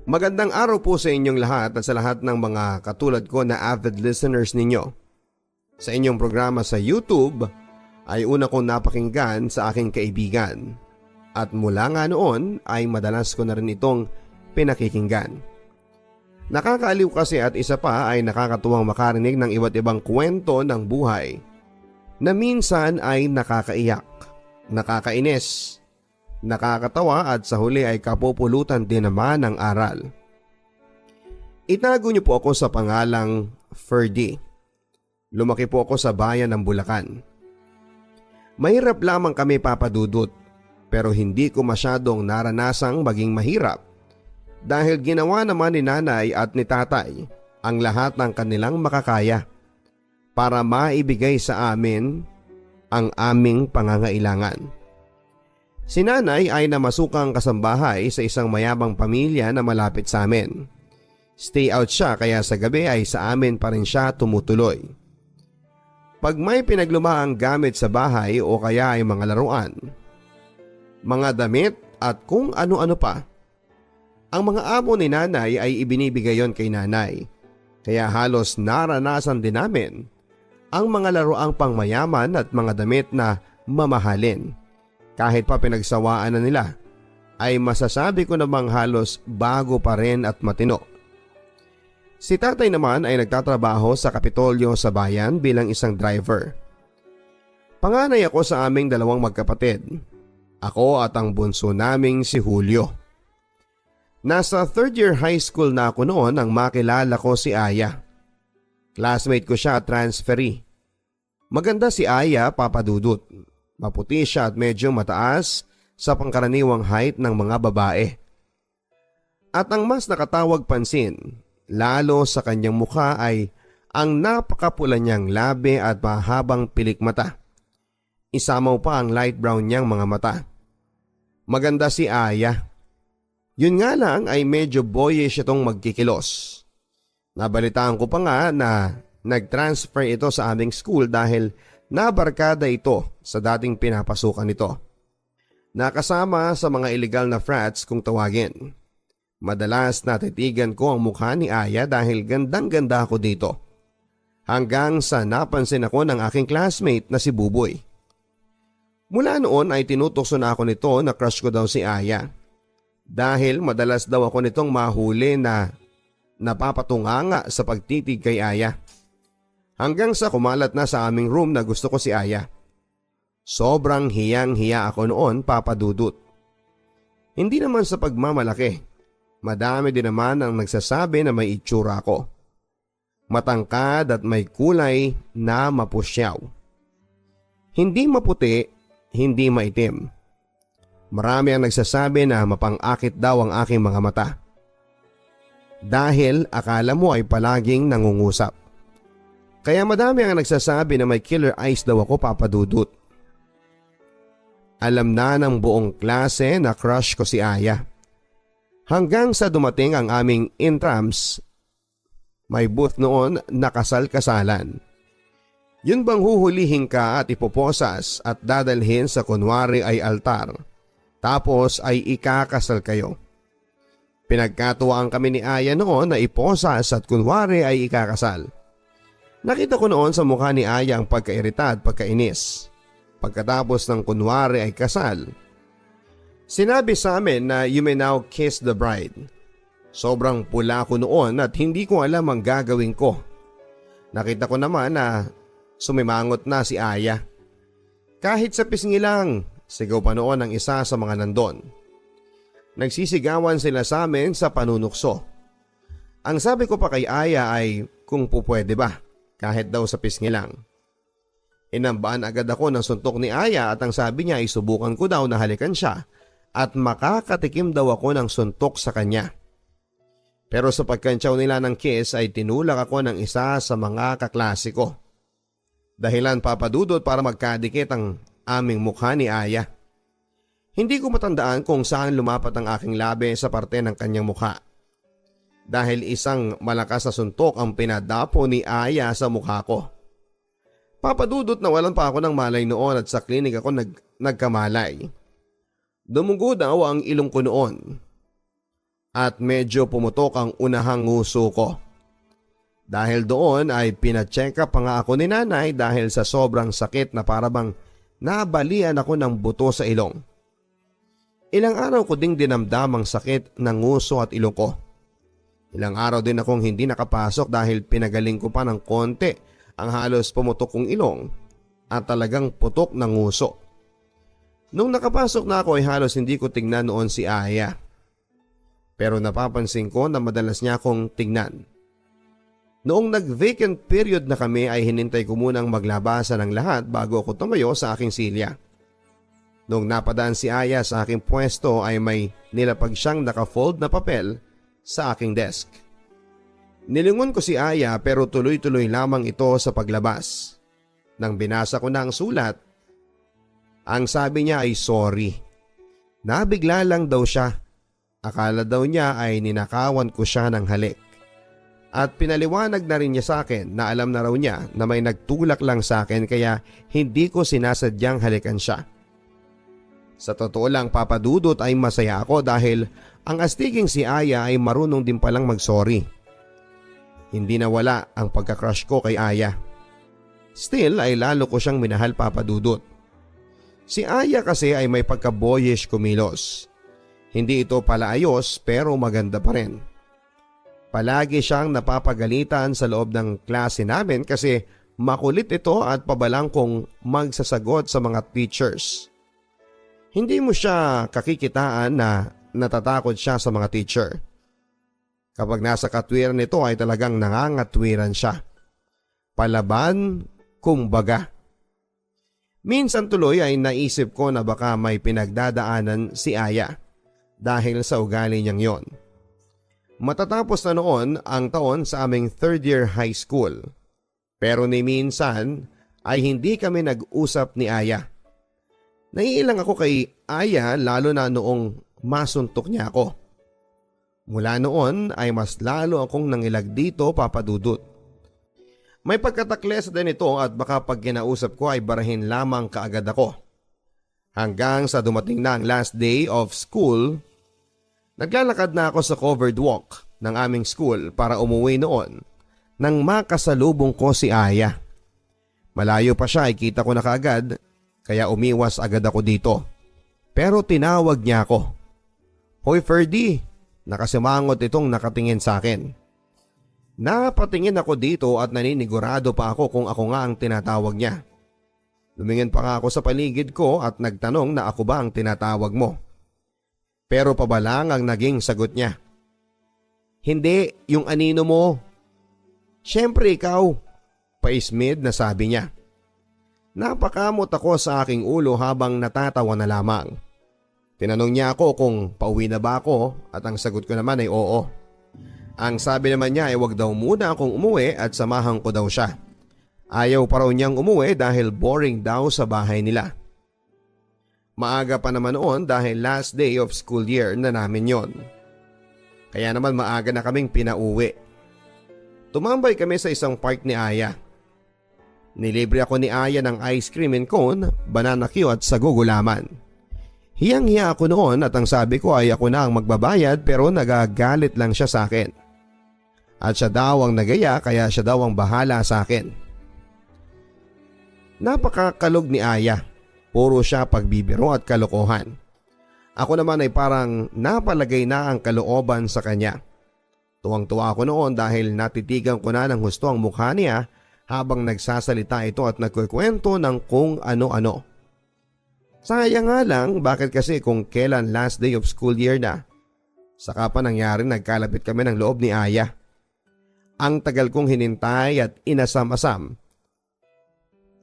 Magandang araw po sa inyong lahat at sa lahat ng mga katulad ko na avid listeners ninyo. Sa inyong programa sa YouTube ay una kong napakinggan sa aking kaibigan at mula nga noon ay madalas ko na rin itong pinakikinggan. Nakakaaliw kasi at isa pa ay nakakatuwang makarinig ng iba't ibang kwento ng buhay na minsan ay nakakaiyak, nakakainis, nakakatawa at sa huli ay kapupulutan din naman ng aral. Itago niyo po ako sa pangalang Ferdy. Lumaki po ako sa bayan ng Bulacan. Mahirap lamang kami papadudot pero hindi ko masyadong naranasang maging mahirap dahil ginawa naman ni nanay at ni tatay ang lahat ng kanilang makakaya para maibigay sa amin ang aming pangangailangan. Si nanay ay namasukang kasambahay sa isang mayabang pamilya na malapit sa amin. Stay out siya kaya sa gabi ay sa amin pa rin siya tumutuloy. Pag may pinaglumaang gamit sa bahay o kaya ay mga laruan, mga damit at kung ano-ano pa, ang mga amo ni nanay ay ibinibigay yon kay nanay. Kaya halos naranasan din namin ang mga laruang pangmayaman at mga damit na mamahalin. Kahit pa pinagsawaan na nila, ay masasabi ko namang halos bago pa rin at matino. Si tatay naman ay nagtatrabaho sa Kapitolyo sa bayan bilang isang driver. Panganay ako sa aming dalawang magkapatid. Ako at ang bunso naming si Julio. Nasa third year high school na ako noon nang makilala ko si Aya. Classmate ko siya at transferee. Maganda si Aya, papadudot. Maputi siya at medyo mataas sa pangkaraniwang height ng mga babae. At ang mas nakatawag pansin, lalo sa kanyang mukha ay ang napakapula niyang labi at mahabang pilik mata. Isamaw pa ang light brown niyang mga mata. Maganda si Aya. Yun nga lang ay medyo boyish itong magkikilos. Nabalitaan ko pa nga na nag-transfer ito sa aming school dahil nabarkada ito sa dating pinapasukan nito. Nakasama sa mga illegal na frats kung tawagin. Madalas natitigan ko ang mukha ni Aya dahil gandang-ganda ako dito. Hanggang sa napansin ako ng aking classmate na si Buboy. Mula noon ay tinutokso na ako nito na crush ko daw si Aya. Dahil madalas daw ako nitong mahuli na napapatunganga sa pagtitig kay Aya. Hanggang sa kumalat na sa aming room na gusto ko si Aya. Sobrang hiyang-hiya ako noon, papadudot. Hindi naman sa pagmamalaki. Madami din naman ang nagsasabi na may itsura ko. Matangkad at may kulay na mapusyaw. Hindi maputi, hindi maitim. Marami ang nagsasabi na mapang-akit daw ang aking mga mata. Dahil akala mo ay palaging nangungusap. Kaya madami ang nagsasabi na may killer eyes daw ako, papadudot. Alam na ng buong klase na crush ko si Aya. Hanggang sa dumating ang aming intrams, may booth noon na kasal-kasalan. Yun bang huhulihin ka at ipoposas at dadalhin sa kunwari ay altar, tapos ay ikakasal kayo. Pinagkatuwaan kami ni Aya noon na iposas at kunwari ay ikakasal. Nakita ko noon sa mukha ni Aya ang pagkairita at pagkainis. Pagkatapos ng kunwari ay kasal, sinabi sa amin na you may now kiss the bride. Sobrang pula ko noon at hindi ko alam ang gagawin ko. Nakita ko naman na sumimangot na si Aya. Kahit sa pisngi lang, sigaw pa noon ang isa sa mga nandon. Nagsisigawan sila sa amin sa panunukso. Ang sabi ko pa kay Aya ay kung pupwede ba. Kahit daw sa pisngi lang. Inambaan agad ako ng suntok ni Aya at ang sabi niya ay subukan ko daw na halikan siya at makakatikim daw ako ng suntok sa kanya. Pero sa pagkantsaw nila ng kiss ay tinulak ako ng isa sa mga kaklase ko. Dahilan, papadudot, para magkadikit ang aming mukha ni Aya. Hindi ko matandaan kung saan lumapat ang aking labi sa parte ng kanyang mukha. Dahil isang malakas na suntok ang pinadapo ni Aya sa mukha ko. Papadudot na walan pa ako ng malay noon at sa klinik ako nagkamalay. Dumugo daw ang ilong ko noon. at medyo pumutok ang unahang nguso ko. Dahil doon ay pina-check up pa nga ako ni nanay dahil sa sobrang sakit na parabang nabalian ako ng buto sa ilong. Ilang araw ko ding dinamdam ang sakit ng nguso at ilong ko. Ilang araw din akong hindi nakapasok dahil pinagaling ko pa ng konti ang halos pumutok kong ilong at talagang putok ng nguso. Nung nakapasok na ako ay halos hindi ko tingnan noon si Aya. Pero napapansin ko na madalas niya akong tingnan. Noong nag-vacant period na kami ay hinintay ko munang maglabasan ng lahat bago ako tumayo sa aking silya. Noong napadaan si Aya sa aking pwesto ay may nilapag siyang naka-fold na papel sa aking desk. Nilingon ko si Aya pero tuloy-tuloy lamang ito sa paglabas. Nang binasa ko na ang sulat, ang sabi niya ay sorry. Nabigla lang daw siya. Akala daw niya ay ninakawan ko siya ng halik. At pinaliwanag na rin niya sa akin na alam na raw niya na may nagtulak lang sa akin kaya hindi ko sinasadyang halikan siya. Sa totoo lang papadudot ay masaya ako dahil ang astiging si Aya ay marunong din palang mag-sorry. Hindi nawala ang pagka-crush ko kay Aya. Still ay lalo ko siyang minahal papadudot. Si Aya kasi ay may pagka-boyish kumilos. Hindi ito pala ayos pero maganda pa rin. Palagi siyang napapagalitan sa loob ng klase namin kasi makulit ito at pabalang kong magsasagot sa mga teachers. Hindi mo siya kakikitaan na natatakot siya sa mga teacher. Kapag nasa katwiran nito ay talagang nangangatwiran siya. Palaban, kumbaga. Minsan tuloy ay naisip ko na baka may pinagdadaanan si Aya dahil sa ugali niyang yon. Matatapos na noon ang taon sa aming third year high school. Pero ni minsan ay hindi kami nag-usap ni Aya. Naiilang ako kay Aya lalo na noong masuntok niya ako. Mula noon ay mas lalo akong nangilag dito papadudot. May pagkatakles din ito at baka pag kinausap ko ay barahin lamang kaagad ako. Hanggang sa dumating na ang last day of school, naglalakad na ako sa covered walk ng aming school para umuwi noon nang makasalubong ko si Aya. Malayo pa siya ay kita ko na kaagad kaya umiwas agad ako dito. Pero tinawag niya ako. Hoy Ferdy, nakasimangot itong nakatingin sa akin. Napatingin ako dito at naninigurado pa ako kung ako nga ang tinatawag niya. Lumingin pa nga ako sa paligid ko at nagtanong na ako ba ang tinatawag mo. Pero pabalang ang naging sagot niya. Hindi, yung anino mo. Siyempre ikaw, paismid na sabi niya. Napakamot ako sa aking ulo habang natatawa na lamang. Tinanong niya ako kung pauwi na ba ako at ang sagot ko naman ay oo. Ang sabi naman niya ay wag daw muna akong umuwi at samahan ko daw siya. Ayaw pa raw niyang umuwi dahil boring daw sa bahay nila. Maaga pa naman noon dahil last day of school year na namin yon. Kaya naman maaga na kaming pinauwi. Tumambay kami sa isang park ni Aya. Nilibre ako ni Aya ng ice cream and cone, banana Q at sago gulaman. Hiyang-hiya ako noon at ang sabi ko ay ako na ang magbabayad pero nagagalit lang siya sa akin. At siya daw ang nagaya kaya siya daw ang bahala sa akin. Napakakalog ni Aya. Puro siya pagbibiro at kalokohan. Ako naman ay parang napalagay na ang kalooban sa kanya. Tuwang-tuwa ako noon dahil natitigan ko na ng husto ang mukha niya habang nagsasalita ito at nagkukwento ng kung ano-ano. Sayang nga lang bakit kasi kung kailan last day of school year na. Saka pa nangyari nagkalapit kami ng loob ni Aya. Ang tagal kong hinintay at inasam-asam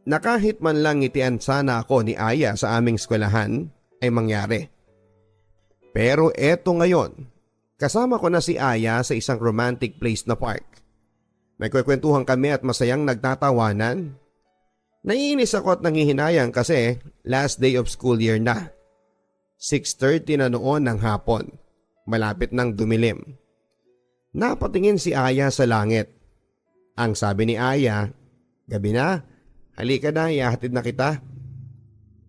na kahit man lang ngitian sana ako ni Aya sa aming eskwelahan ay mangyari. Pero eto ngayon, kasama ko na si Aya sa isang romantic place na park. May kwekwentuhan kami at masayang nagtatawanan. Naiinis ako at nangihinayang kasi last day of school year na. 6:30 na noon ng hapon, malapit ng dumilim. Napatingin si Aya sa langit. Ang sabi ni Aya, gabi na, halika na, ihahatid na kita.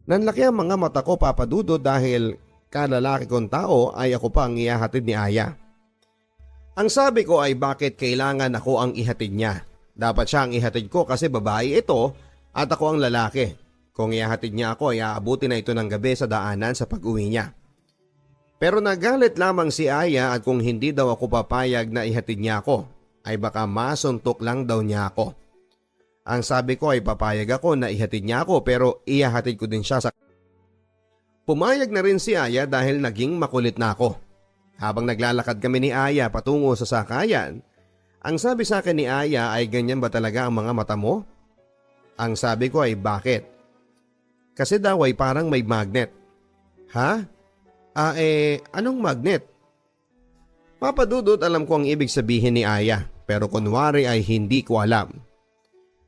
Nanlaki ang mga mata ko papadudod dahil kalalaki kong tao ay ako pa ang ihahatid ni Aya. Ang sabi ko ay bakit kailangan ako ang ihatid niya. Dapat siya ang ihatid ko kasi babae ito at ako ang lalaki. Kung ihatid niya ako ay aabuti na ito ng gabi sa daanan sa pag-uwi niya. Pero nagalit lamang si Aya at kung hindi daw ako papayag na ihatid niya ako, ay baka masuntok lang daw niya ako. Ang sabi ko ay papayag ako na ihatid niya ako pero ihahatid ko din siya sa... Pumayag na rin si Aya dahil naging makulit na ako. Habang naglalakad kami ni Aya patungo sa sakayan, ang sabi sa akin ni Aya ay ganyan ba talaga ang mga mata mo? Ang sabi ko ay bakit? Kasi daw ay parang may magnet. Ha? Anong magnet? Papadudot alam ko ang ibig sabihin ni Aya pero kunwari ay hindi ko alam.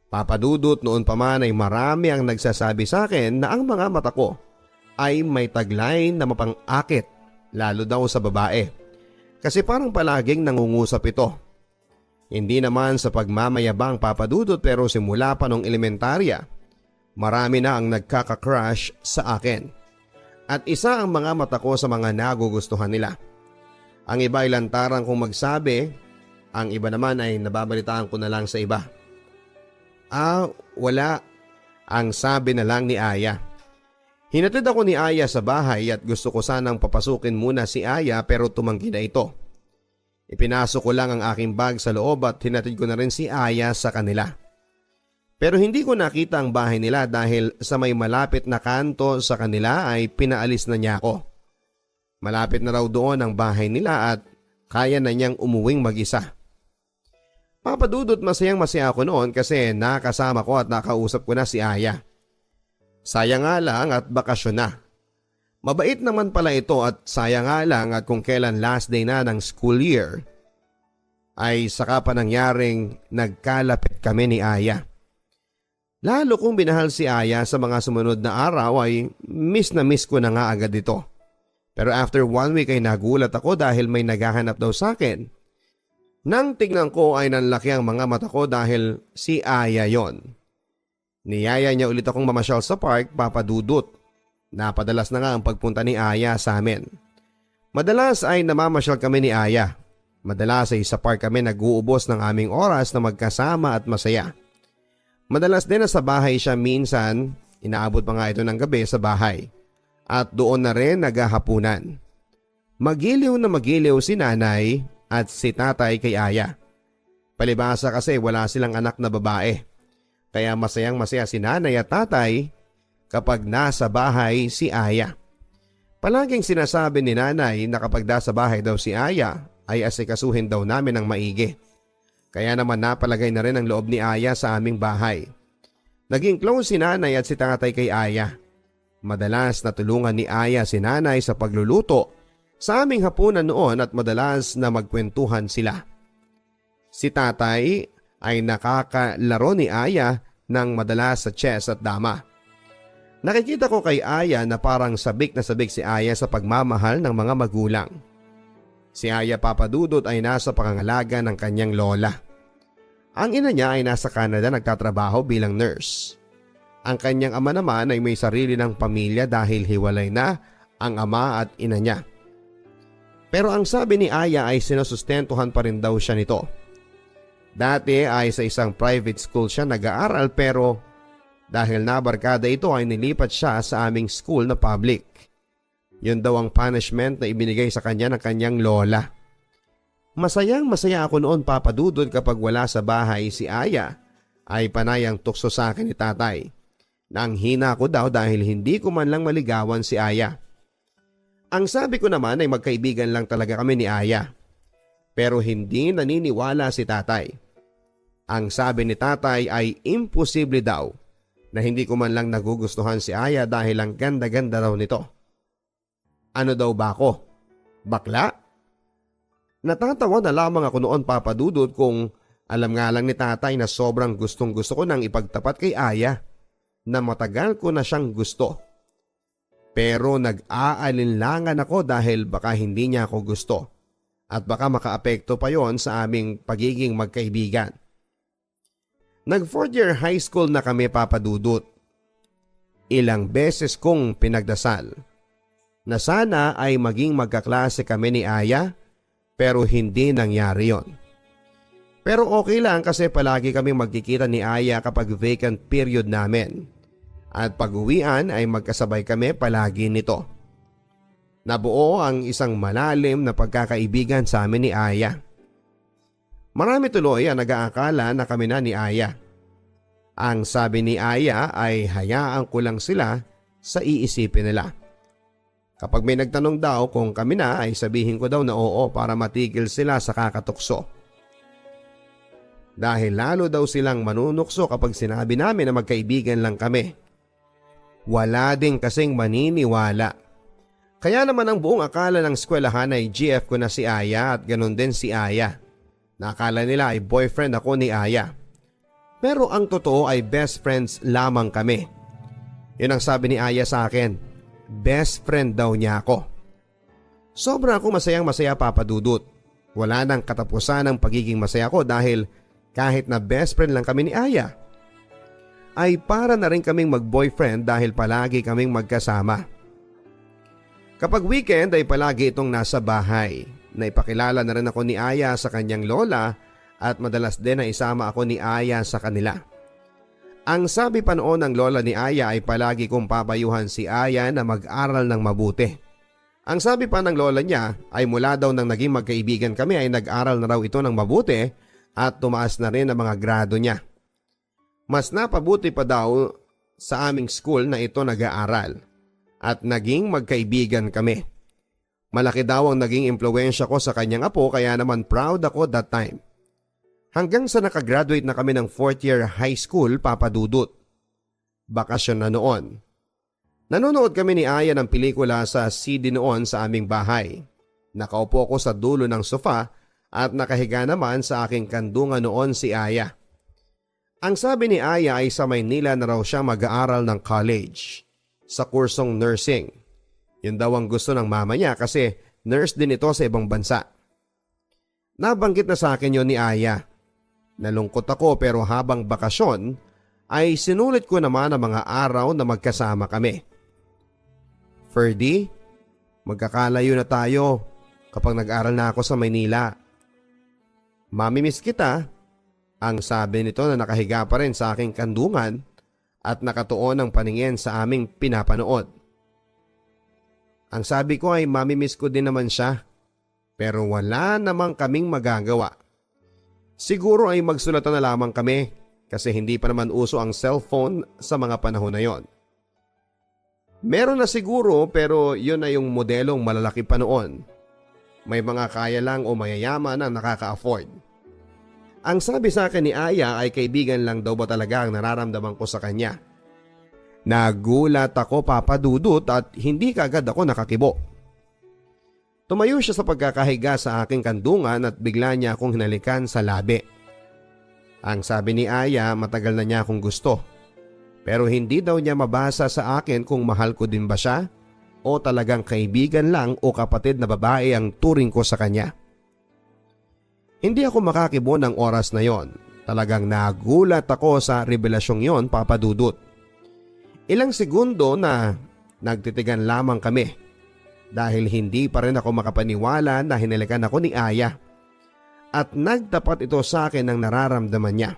Papadudot noon pa man ay marami ang nagsasabi sa akin na ang mga mata ko ay may taglay na mapang-akit lalo daw sa babae. Kasi parang palaging nangungusap ito. Hindi naman sa pagmamayabang papadudot pero simula pa nung elementarya, marami na ang nagkaka-crush sa akin. At isa ang mga mata ko sa mga nagugustuhan nila. Ang iba ay lantarang kong magsabi, ang iba naman ay nababalitaan ko na lang sa iba. Wala. Ang sabi na lang ni Aya. Hinatid ako ni Aya sa bahay at gusto ko sanang papasukin muna si Aya pero tumanggi na ito. Ipinasok ko lang ang aking bag sa loob at hinatid ko na rin si Aya sa kanila. Pero hindi ko nakita ang bahay nila dahil sa may malapit na kanto sa kanila ay pinaalis na niya ako. Malapit na raw doon ang bahay nila at kaya na niyang umuwing mag-isa. Papadudot masayang-masaya ako noon kasi nakasama ko at nakausap ko na si Aya. Sayang nga lang at bakasyon na. Mabait naman pala ito at sayang nga lang at kung kailan last day na ng school year ay saka pa nangyaring nagkalapit kami ni Aya. Lalo kong binahal si Aya sa mga sumunod na araw ay miss na miss ko na nga agad ito. Pero after 1 week ay nagulat ako dahil may naghahanap daw sa akin. Nang tignan ko ay nanlaki ang mga mata ko dahil si Aya yon. Niyaya niya ulit akong mamasyal sa park, papadudot. Napadalas na nga ang pagpunta ni Aya sa amin. Madalas ay namamasyal kami ni Aya. Madalas ay sa park kami nag-uubos ng aming oras na magkasama at masaya. Madalas din na sa bahay siya minsan, inaabot pa nga ito ng gabi sa bahay. At doon na rin naghahapunan. Magiliw na magiliw si nanay at si tatay kay Aya. Palibasa kasi wala silang anak na babae. Kaya masayang masaya si nanay at tatay kapag nasa bahay si Aya. Palaging sinasabi ni nanay na kapag nasa bahay daw si Aya ay asikasuhin daw namin ng maigi. Kaya naman napalagay na rin ang loob ni Aya sa aming bahay. Naging close si nanay at si tatay kay Aya. Madalas natulungan ni Aya si nanay sa pagluluto sa aming hapunan noon at madalas na magkwentuhan sila. Si tatay ay nakakalaro ni Aya ng madalas sa chess at dama. Nakikita ko kay Aya na parang sabik na sabik si Aya sa pagmamahal ng mga magulang. Si Aya papadudot ay nasa pangangalaga ng kanyang lola. Ang ina niya ay nasa Canada nagtatrabaho bilang nurse. Ang kanyang ama naman ay may sarili ng pamilya dahil hiwalay na ang ama at ina niya. Pero ang sabi ni Aya ay sinusustentuhan pa rin daw siya nito. Dati ay sa isang private school siya nag-aaral pero dahil nabarkada ito ay nilipat siya sa aming school na public. Yun daw ang punishment na ibinigay sa kanya ng kanyang lola. Masayang masaya ako noon papadudod kapag wala sa bahay si Aya ay panayang tukso sa akin ni tatay. Nang hina ko daw dahil hindi ko man lang maligawan si Aya. Ang sabi ko naman ay magkaibigan lang talaga kami ni Aya. Pero hindi naniniwala si tatay. Ang sabi ni tatay ay imposible daw na hindi ko man lang nagugustuhan si Aya dahil ang ganda-ganda raw nito. Ano daw ba ako? Bakla? Natatawa na lamang ako noon papadudod kung alam nga lang ni tatay na sobrang gustong gusto ko nang ipagtapat kay Aya na matagal ko na siyang gusto. Pero nag-aalinlangan ako dahil baka hindi niya ako gusto. At baka makaapekto pa yon sa aming pagiging magkaibigan. Nag 4th year high school na kami papadudot. Ilang beses kong pinagdasal na sana ay maging magkaklase kami ni Aya pero hindi nangyari yon. Pero okay lang kasi palagi kaming magkikita ni Aya kapag vacant period namin. At pag-uwian ay magkasabay kami palagi nito. Nabuo ang isang malalim na pagkakaibigan sa amin ni Aya. Marami tuloy ang nag-aakala na kami na ni Aya. Ang sabi ni Aya ay hayaan ko lang sila sa iisipin nila. Kapag may nagtanong daw kung kami na ay sabihin ko daw na oo para matigil sila sa kakatukso. Dahil lalo daw silang manunukso kapag sinabi namin na magkaibigan lang kami. Wala din kasing maniniwala. Kaya naman ang buong akala ng eskwelahan ay GF ko na si Aya at ganun din si Aya. Nakala nila ay boyfriend ako ni Aya. Pero ang totoo ay best friends lamang kami. Yun ang sabi ni Aya sa akin. Best friend daw niya ako. Sobra ako masayang masaya, Papa Dudut. Wala nang katapusan ang pagiging masaya ko dahil kahit na best friend lang kami ni Aya, ay para na rin kaming mag-boyfriend dahil palagi kaming magkasama. Kapag weekend ay palagi itong nasa bahay. Naipakilala na rin ako ni Aya sa kanyang lola at madalas din na isama ako ni Aya sa kanila. Ang sabi pa noon ng lola ni Aya ay palagi kong papayuhan si Aya na mag-aral ng mabuti. Ang sabi pa ng lola niya ay mula daw nang naging magkaibigan kami ay nag-aral na raw ito ng mabuti at tumaas na rin ang mga grado niya. Mas napabuti pa daw sa aming school na ito nag-aaral at naging magkaibigan kami. Malaki daw ang naging impluwensya ko sa kanyang apo kaya naman proud ako that time. Hanggang sa nakagraduate na kami ng 4th year high school, Papa Dudut. Bakasyon na noon. Nanonood kami ni Aya ng pelikula sa CD noon sa aming bahay. Nakaupo ko sa dulo ng sofa at nakahiga naman sa aking kandungan noon si Aya. Ang sabi ni Aya ay sa Maynila na raw siya mag-aaral ng college sa kursong nursing. Yun daw ang gusto ng mama niya kasi nurse din ito sa ibang bansa. Nabanggit na sa akin yun ni Aya. Nalungkot ako pero habang bakasyon ay sinulit ko naman ang mga araw na magkasama kami. Ferdy, magkakalayo na tayo kapag nag-aral na ako sa Maynila. Mamimiss kita, ang sabi nito na nakahiga pa rin sa aking kandungan at nakatuon ang paningin sa aming pinapanood. Ang sabi ko ay mamimiss ko din naman siya pero wala namang kaming magagawa. Siguro ay magsulatan na lamang kami kasi hindi pa naman uso ang cellphone sa mga panahon na yon. Meron na siguro pero yun na yung modelong malalaki pa noon. May mga kaya lang o mayayaman ang nakaka-afford. Ang sabi sa akin ni Aya ay kaibigan lang daw ba talaga ang nararamdaman ko sa kanya. Nagulat ako, Papa Dudut, at hindi kaagad ako nakakibo. Tumayo siya sa pagkakahiga sa aking kandungan at bigla niya akong hinalikan sa labi. Ang sabi ni Aya matagal na niya akong gusto. Pero hindi daw niya mabasa sa akin kung mahal ko din ba siya o talagang kaibigan lang o kapatid na babae ang turing ko sa kanya. Hindi ako makakibo ng oras na yon. Talagang nagulat ako sa revelasyong yon, Papa Dudut. Ilang segundo na nagtitigan lamang kami. Dahil hindi pa rin ako makapaniwala na hinalikan ako ni Aya. At nagtapat ito sa akin ng nararamdaman niya.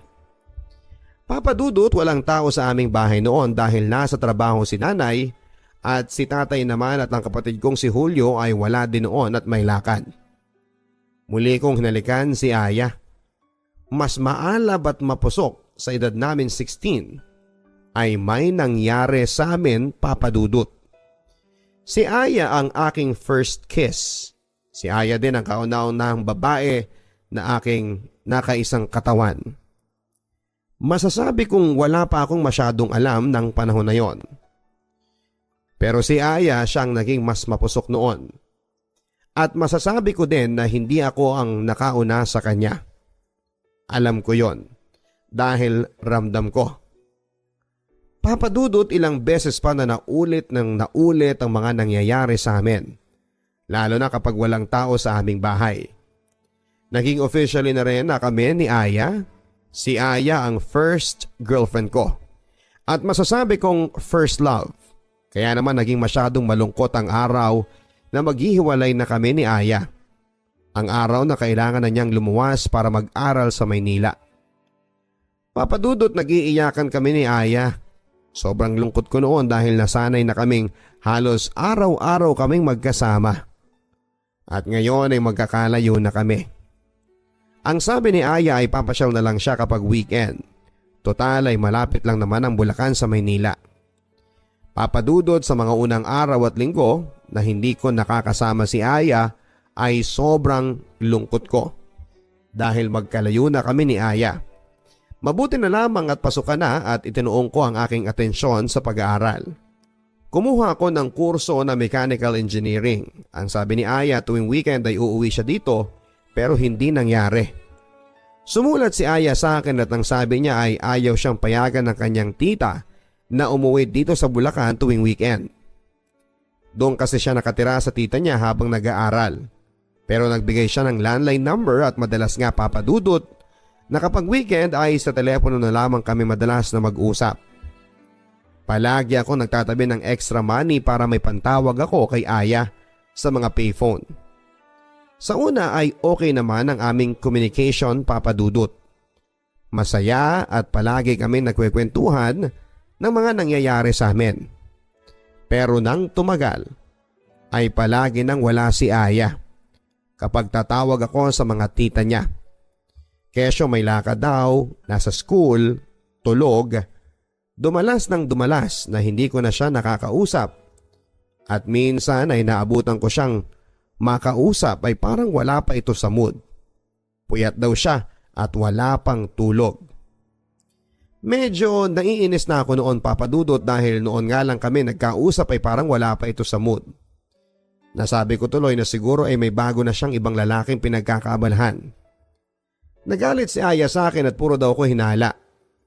Papa Dudut, walang tao sa aming bahay noon dahil nasa trabaho si nanay at si tatay naman at ang kapatid kong si Julio ay wala din noon at may lakad. Muli kong hinalikan si Aya. Mas maalab at mapusok sa edad namin 16 ay may nangyari sa amin, Papa Dudut. Si Aya ang aking first kiss. Si Aya din ang kauna-unahang babae na aking nakaisang katawan. Masasabi kong wala pa akong masyadong alam ng panahon na yon. Pero si Aya siyang naging mas mapusok noon. At masasabi ko din na hindi ako ang nakauna sa kanya. Alam ko yon dahil ramdam ko. Papa Dudut, ilang beses pa na naulit ang mga nangyayari sa amin. Lalo na kapag walang tao sa aming bahay. Naging officially na rin na kami ni Aya. Si Aya ang first girlfriend ko. At masasabi kong first love. Kaya naman naging masyadong malungkot ang araw na maghihiwalay na kami ni Aya. Ang araw na kailangan na niyang lumuwas para mag-aral sa Maynila. Papadudot, nag-iiyakan kami ni Aya. Sobrang lungkot ko noon dahil nasanay na kaming halos araw-araw kaming magkasama. At ngayon ay magkakalayo na kami. Ang sabi ni Aya ay papasyal na lang siya kapag weekend. Total ay malapit lang naman ang Bulacan sa Maynila. Papadudot, sa mga unang araw at linggo na hindi ko nakakasama si Aya ay sobrang lungkot ko. Dahil magkalayo na kami ni Aya. Mabuti na lamang at pasukan na at itinuong ko ang aking atensyon sa pag-aaral. Kumuha ako ng kurso na mechanical engineering. Ang sabi ni Aya tuwing weekend ay uuwi siya dito pero hindi nangyari. Sumulat si Aya sa akin at ang sabi niya ay ayaw siyang payagan ng kanyang tita na umuwi dito sa Bulacan tuwing weekend. Doon kasi siya nakatira sa tita niya habang nag-aaral. Pero nagbigay siya ng landline number at madalas nga papadudot na kapag weekend ay sa telepono na lamang kami madalas na mag-usap. Palagi ako nagtatabi ng extra money para may pantawag ako kay Aya sa mga payphone. Sa una ay okay naman ang aming communication, papadudot. Masaya at palagi kami nagkwekwentuhan ng mga nangyayari sa amin. Pero nang tumagal ay palagi nang wala si Aya kapag tatawag ako sa mga tita niya. Kesyo may lakad daw, nasa school, tulog, dumalas ng dumalas na hindi ko na siya nakakausap. At minsan ay naabutan ko siyang makausap ay parang wala pa ito sa mood. Puyat daw siya at wala pang tulog. Medyo naiinis na ako noon, papadudot, dahil noon nga lang kami nagkausap ay parang wala pa ito sa mood. Nasabi ko tuloy na siguro ay may bago na siyang ibang lalaking pinagkakaabalahan. Nagalit si Aya sa akin at puro daw ko hinala.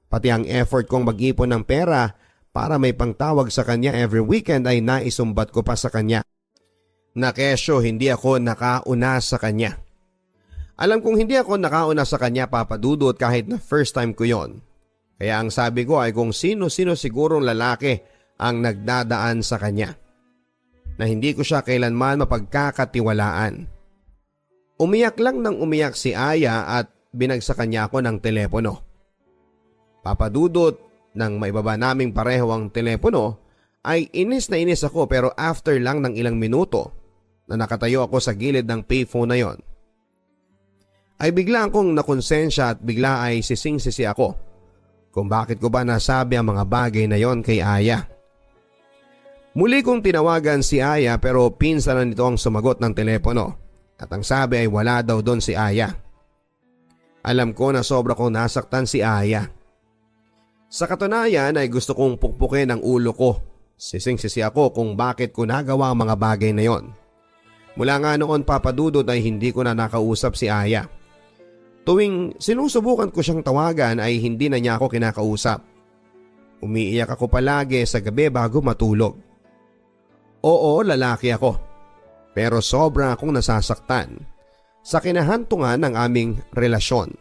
Pati ang effort kong mag-ipon ng pera para may pangtawag sa kanya every weekend ay naisumbat ko pa sa kanya. Na kesyo hindi ako nakauna sa kanya. Alam kong hindi ako nakauna sa kanya, papadudot, kahit na first time ko yon. Kaya ang sabi ko ay kung sino-sino sigurong lalaki ang nagdadaan sa kanya. Na hindi ko siya kailanman mapagkakatiwalaan. Umiyak lang nang umiyak si Aya at binagsakan niya ako ng telepono. Papadudot, nang maibaba naming pareho ang telepono ay inis na inis ako, pero after lang ng ilang minuto na nakatayo ako sa gilid ng payphone na yon ay bigla akong nakonsensya at bigla ay sising-sisi ako kung bakit ko ba nasabi ang mga bagay na yon kay Aya. Muli kong tinawagan si Aya pero pinsan na nito ang sumagot ng telepono at ang sabi ay wala daw doon si Aya. Alam ko na sobra kong nasaktan si Aya. Sa katunayan ay gusto kong pukpukin ang ulo ko. Sising-sisi ako kung bakit ko nagawa ang mga bagay na yon. Mula nga noon, papadudot, ay hindi ko na nakausap si Aya. Tuwing sinusubukan ko siyang tawagan ay hindi na niya ako kinakausap. Umiiyak ako palagi sa gabi bago matulog. Oo, lalaki ako. Pero sobra akong nasasaktan sa kinahantungan ng aming relasyon.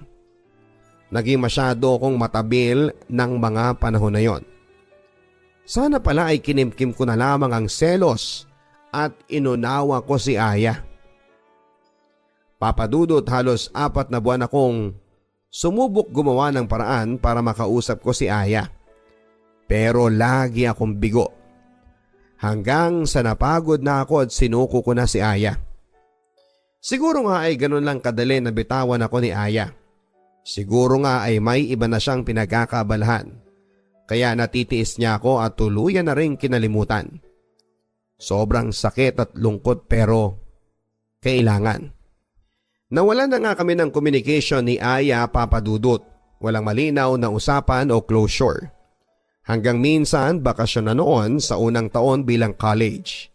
Naging masyado akong matabil ng mga panahon na yon. Sana pala ay kinimkim ko na lamang ang selos at inunawa ko si Aya. Papadudot, halos 4 na buwan akong sumubok gumawa ng paraan para makausap ko si Aya. Pero lagi akong bigo. Hanggang sa napagod na ako at sinuko ko na si Aya. Siguro nga ay ganun lang kadali na bitawan ako ni Aya. Siguro nga ay may iba na siyang pinagkakaabalahan. Kaya natitiis niya ako at tuluyan na rin kinalimutan. Sobrang sakit at lungkot pero kailangan. Nawalan na nga kami ng communication ni Aya, papadudot. Walang malinaw na usapan o closure. Hanggang minsan bakasyon na noon sa unang taon bilang college.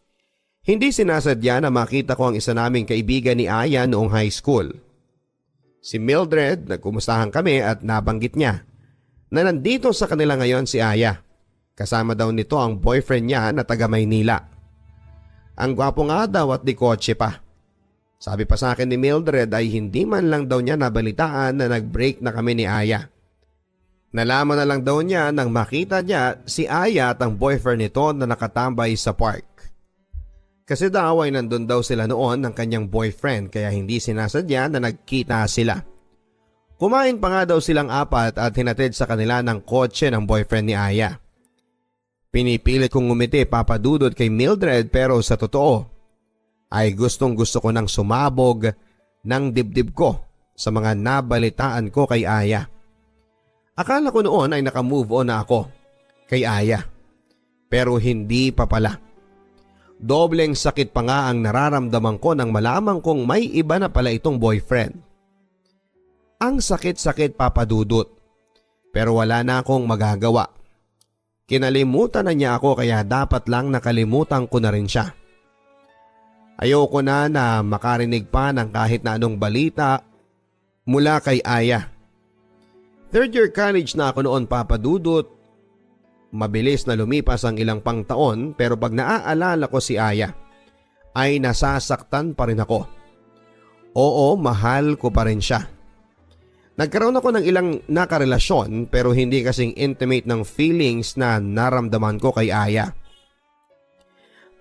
Hindi sinasadya na makita ko ang isa naming kaibigan ni Aya noong high school. Si Mildred, nagkumustahan kami at nabanggit niya na nandito sa kanila ngayon si Aya. Kasama daw nito ang boyfriend niya na taga Maynila. Ang gwapo nga daw at di kotse pa. Sabi pa sa akin ni Mildred ay hindi man lang daw niya nabalitaan na nag-break na kami ni Aya. Nalaman na lang daw niya nang makita niya si Aya at ang boyfriend nito na nakatambay sa park. Kasi daw ay nandun daw sila noon ng kanyang boyfriend kaya hindi sinasadya na nagkita sila. Kumain pa nga daw silang apat at hinatid sa kanila ng kotse ng boyfriend ni Aya. Pinipilit kong ngumiti papadudot kay Mildred pero sa totoo ay gustong gusto ko nang sumabog ng dibdib ko sa mga nabalitaan ko kay Aya. Akala ko noon ay nakamove on na ako kay Aya pero hindi pa pala. Dobleng sakit pa nga ang nararamdaman ko nang malaman kong may iba na pala itong boyfriend. Ang sakit-sakit papadudot pero wala na akong magagawa. Kinalimutan na niya ako kaya dapat lang nakalimutan ko na rin siya. Ayoko na makarinig pa ng kahit na anong balita mula kay Aya. Third year college na ako noon papadudot. Mabilis na lumipas ang ilang pang taon pero pag naaalala ko si Aya ay nasasaktan pa rin ako. Oo, mahal ko pa rin siya. Nagkaroon ako ng ilang nakarelasyon pero hindi kasing intimate ng feelings na naramdaman ko kay Aya.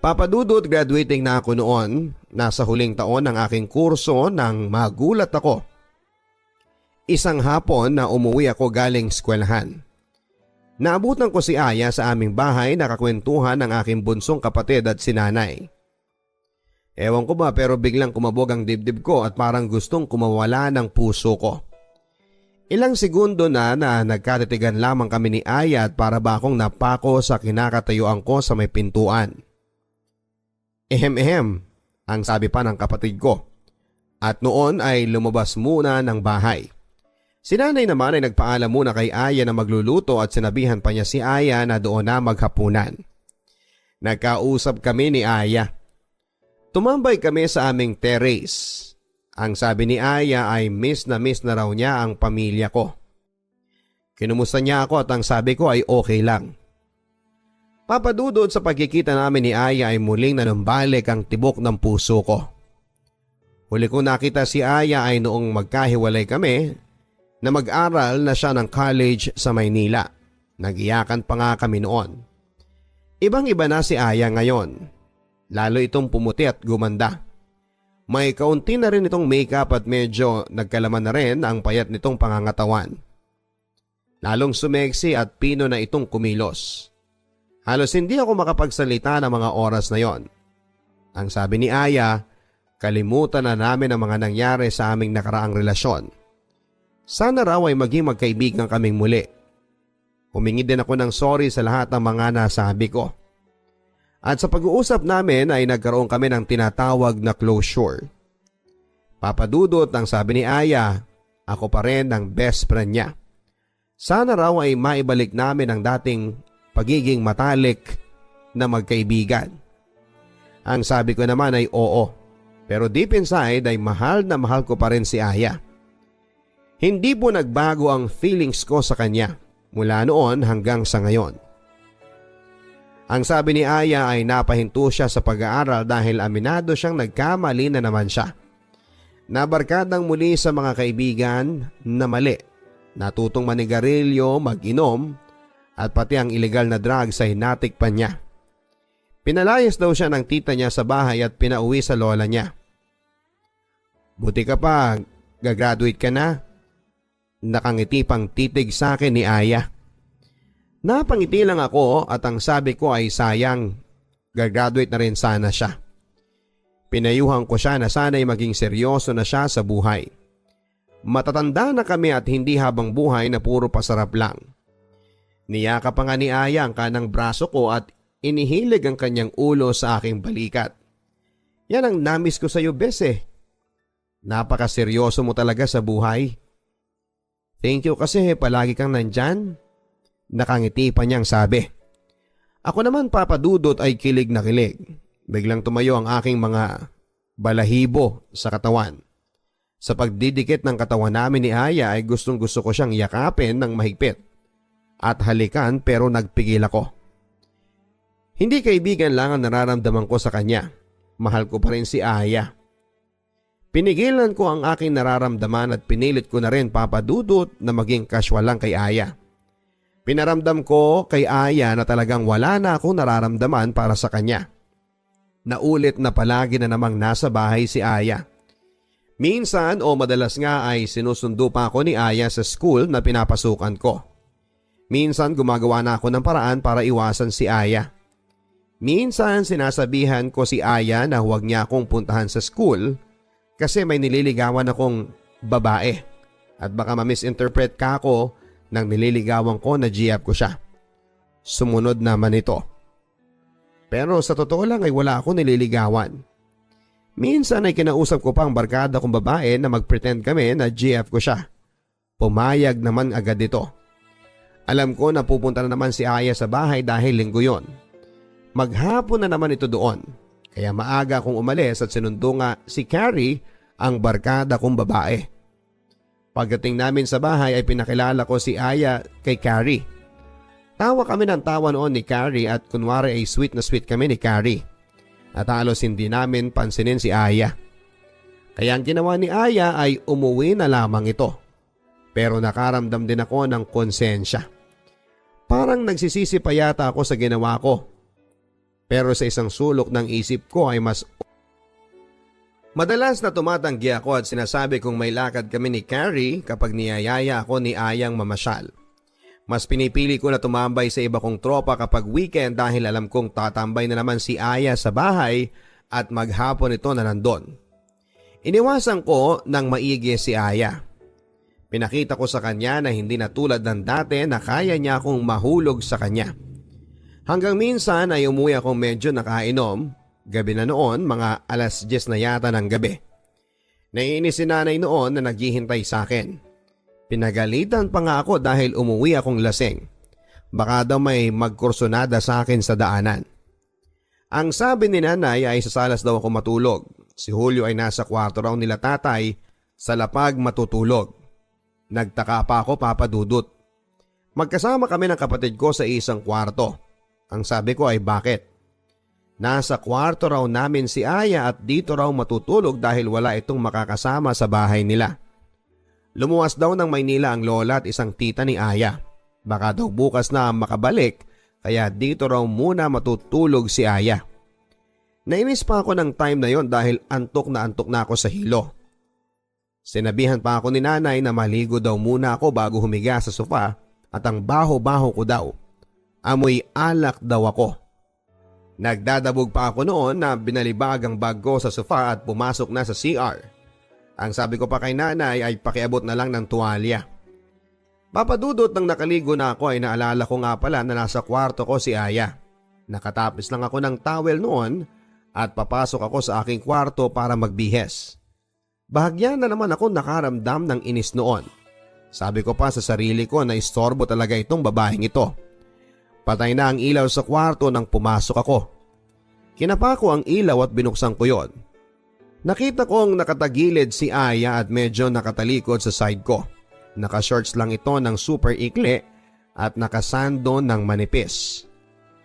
Papadudot, graduating na ako noon. Nasa huling taon ng aking kurso nang magulat ako. Isang hapon na umuwi ako galing eskwelahan. Naabutan ko si Aya sa aming bahay, nakakwentuhan ng aking bunsong kapatid at sinanay. Ewan ko ba pero biglang kumabog ang dibdib ko at parang gustong kumawala ng puso ko. Ilang segundo na nagkatitigan lamang kami ni Aya at para ba akong napako sa kinakatayuan ko sa may pintuan. Ehem, ang sabi pa ng kapatid ko. At noon ay lumabas muna ng bahay. Si nanay naman ay nagpaalam muna kay Aya na magluluto at sinabihan pa niya si Aya na doon na maghapunan. Nagkausap kami ni Aya. Tumambay kami sa aming terrace. Ang sabi ni Aya ay miss na raw niya ang pamilya ko. Kinumusta niya ako at ang sabi ko ay okay lang. Papadudod sa pagkikita namin ni Aya ay muling nanumbalik ang tibok ng puso ko. Huli ko nakita si Aya ay noong magkahiwalay kami na mag-aral na siya ng college sa Maynila. Nagiyakan pa nga kami noon. Ibang-iba na si Aya ngayon. Lalo itong pumuti at gumanda. May kaunti na rin itong makeup at medyo nagkalaman na rin ang payat nitong pangangatawan. Lalong sumeksi at pino na itong kumilos. Halos hindi ako makapagsalita ng mga oras na yon. Ang sabi ni Aya, kalimutan na namin ang mga nangyari sa aming nakaraang relasyon. Sana raw ay maging magkaibigan kaming muli. Humingi din ako ng sorry sa lahat ng mga nasabi ko. At sa pag-uusap namin ay nagkaroon kami ng tinatawag na closure. Papadudot ang sabi ni Aya, ako pa rin ang best friend niya. Sana raw ay maibalik namin ang dating pagiging matalik na magkaibigan. Ang sabi ko naman ay oo, pero deep inside ay mahal na mahal ko pa rin si Aya. Hindi po nagbago ang feelings ko sa kanya mula noon hanggang sa ngayon. Ang sabi ni Aya ay napahinto siya sa pag-aaral dahil aminado siyang nagkamali na naman siya. Nabarkadang muli sa mga kaibigan na mali. Natutong manigarilyo, mag-inom at pati ang illegal na drugs ay natikpan niya. Pinalayas daw siya ng tita niya sa bahay at pinauwi sa lola niya. Buti ka pa, gagraduate ka na. Nakangiti pang titig sa akin ni Aya. Napangiti lang ako at ang sabi ko ay sayang, gagraduate na rin sana siya. Pinayuhan ko siya na sana'y maging seryoso na siya sa buhay. Matatanda na kami at hindi habang buhay na puro pasarap lang. Niyaka pa nga ni Aya ang kanang braso ko at inihilig ang kanyang ulo sa aking balikat. Yan ang namiss ko sa iyo, bes eh. Napakaseryoso mo talaga sa buhay. Thank you kasi palagi kang nandyan. Nakangiti pa niyang sabi. Ako naman papadudot ay kilig na kilig. Biglang tumayo ang aking mga balahibo sa katawan. Sa pagdidikit ng katawan namin ni Aya ay gustong gusto ko siyang yakapin ng mahigpit. At halikan pero nagpigil ako. Hindi kaibigan lang ang nararamdaman ko sa kanya. Mahal ko pa rin si Aya. Pinigilan ko ang aking nararamdaman at pinilit ko na rin papadudot na maging casual lang kay Aya. Pinaramdam ko kay Aya na talagang wala na akong nararamdaman para sa kanya. Naulit na palagi na namang nasa bahay si Aya. Minsan o madalas nga ay sinusundo pa ako ni Aya sa school na pinapasukan ko. Minsan gumagawa na ako ng paraan para iwasan si Aya. Minsan sinasabihan ko si Aya na huwag niya akong puntahan sa school kasi may nililigawan akong babae at baka ma-misinterpret ka ako nang nililigawan ko na GF ko siya. Sumunod naman ito. Pero sa totoo lang ay wala akong nililigawan. Minsan ay kinausap ko pa ang barkada kong babae na mag-pretend kami na GF ko siya. Pumayag naman agad ito. Alam ko na pupunta na naman si Aya sa bahay dahil linggo yon. Maghapon na naman ito doon. Kaya maaga akong umalis at sinundo nga si Carrie ang barkada kong babae. Pagdating namin sa bahay ay pinakilala ko si Aya kay Carrie. Tawa kami ng tawa noon ni Carrie at kunwari ay sweet na sweet kami ni Carrie. At halos hindi namin pansinin si Aya. Kaya ang ginawa ni Aya ay umuwi na lamang ito. Pero nakaramdam din ako ng konsensya. Parang nagsisisi pa yata ako sa ginawa ko. Pero sa isang sulok ng isip ko ay madalas na tumatanggi ako at sinasabi kong may lakad kami ni Carrie kapag niyayaya ako ni Ayang mamasyal. Mas pinipili ko na tumambay sa iba kong tropa kapag weekend dahil alam kong tatambay na naman si Aya sa bahay at maghapon ito na nandun. Iniwasan ko ng maigi si Aya. Pinakita ko sa kanya na hindi na tulad ng dati na kaya niya akong mahulog sa kanya. Hanggang minsan ay umuwi akong medyo nakainom, gabi na noon mga 10:00 na yata ng gabi. Naiinis si nanay noon na naghihintay sa akin. Pinagalitan pa nga ako dahil umuwi akong lasing. Baka daw may magkursunada sa akin sa daanan. Ang sabi ni nanay ay sa salas daw ako matulog. Si Julio ay nasa kwarto raw nila tatay sa lapag matutulog. Nagtaka pa ako, Papa Dudut. Magkasama kami ng kapatid ko sa isang kwarto. Ang sabi ko ay bakit? Nasa kwarto raw namin si Aya at dito raw matutulog dahil wala itong makakasama sa bahay nila. Lumuwas daw ng Maynila ang lola at isang tita ni Aya. Baka daw bukas na makabalik kaya dito raw muna matutulog si Aya. Nainis pa ako ng time na yon dahil antok na ako sa hilo. Sinabihan pa ako ni nanay na maligo daw muna ako bago humiga sa sofa at ang baho-baho ko daw. Amoy alak daw ako. Nagdadabog pa ako noon na binalibag ang bag ko sa sofa at pumasok na sa CR. Ang sabi ko pa kay nanay ay pakiabot na lang ng tuwalya. Papadudot nang nakaligo na ako ay naalala ko nga pala na nasa kwarto ko si Aya. Nakatapis lang ako ng towel noon at papasok ako sa aking kwarto para magbihes. Bahagya na naman ako nakaramdam ng inis noon. Sabi ko pa sa sarili ko na istorbo talaga itong babaeng ito. Patay na ang ilaw sa kwarto nang pumasok ako. Kinapa ko ang ilaw at binuksan ko yon. Nakita kong nakatagilid si Aya at medyo nakatalikod sa side ko. Naka-shorts lang ito ng super ikli at nakasando ng manipis.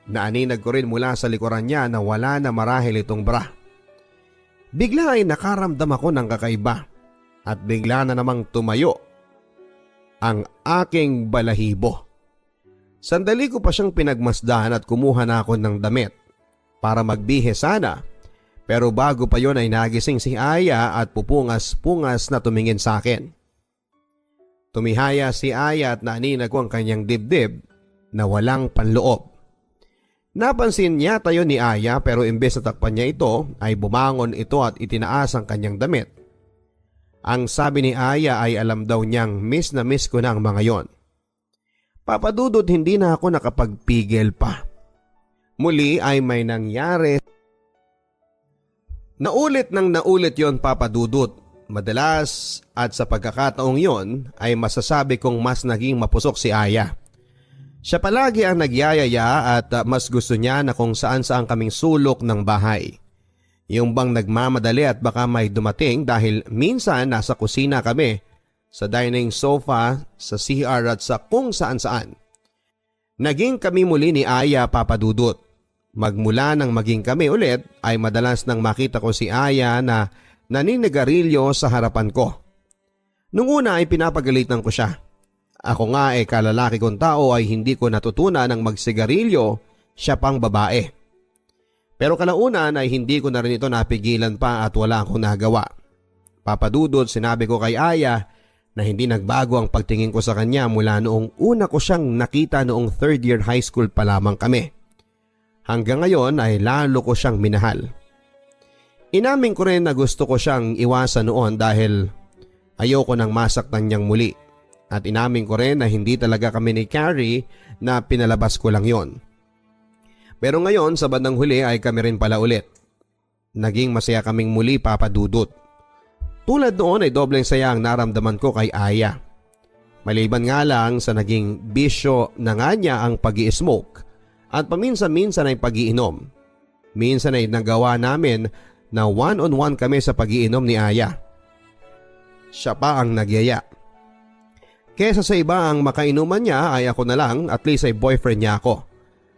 Naaninag ko rin mula sa likuran niya na wala na marahil itong bra. Bigla ay nakaramdam ako ng kakaiba at bigla na namang tumayo ang aking balahibo. Sandali ko pa siyang pinagmasdan at kumuha na ako ng damit para magbihe sana. Pero bago pa yon ay nagising si Aya at pupungas-pungas na tumingin sa akin. Tumihaya si Aya at naaninag ko ang kanyang dibdib na walang panloob. Napansin niya tayo ni Aya pero imbes na takpan niya ito ay bumangon ito at itinaas ang kanyang damit. Ang sabi ni Aya ay alam daw niyang miss na miss ko na ang mga yon. Papadudod hindi na ako nakapagpigil pa. Muli ay may nangyari. Naulit yon, Papa Dudut. Madalas at sa pagkakataong yon ay masasabi kong mas naging mapusok si Aya. Siya palagi ang nagyayaya at mas gusto niya na kung saan kaming sulok ng bahay. Yung bang nagmamadali at baka may dumating dahil minsan nasa kusina kami, sa dining sofa, sa CR at sa kung saan. Naging kami muli ni Aya, Papa Dudut. Magmula nang maging kami ulit ay madalas nang makita ko si Aya na naninigarilyo sa harapan ko. Nung una ay pinapagalitan ko siya. Ako nga kalalaki kong tao ay hindi ko natutunan ng magsigarilyo, siya pang babae. Pero kalaunan ay hindi ko na rin ito napigilan pa at wala akong nagawa. Papa Dudut, sinabi ko kay Aya na hindi nagbago ang pagtingin ko sa kanya mula noong una ko siyang nakita noong 3rd year high school pa lamang kami. Hanggang ngayon ay lalo ko siyang minahal. Inamin ko rin na gusto ko siyang iwasan noon dahil ayoko nang masaktan niyang muli. At inamin ko rin na hindi talaga kami ni Carrie na pinalabas ko lang yon. Pero ngayon sa bandang huli ay kami rin pala ulit. Naging masaya kaming muli, Papa Dudut. Tulad noon ay dobleng saya ang naramdaman ko kay Aya. Maliban nga lang sa naging bisyo na nga niya ang pag-i-smoke at paminsan-minsan ay pag-iinom. Minsan ay nagawa namin na one-on-one kami sa pag-iinom ni Aya. Siya pa ang nagyaya. Kesa sa iba ang makainuman niya ay ako na lang, at least ay boyfriend niya ako.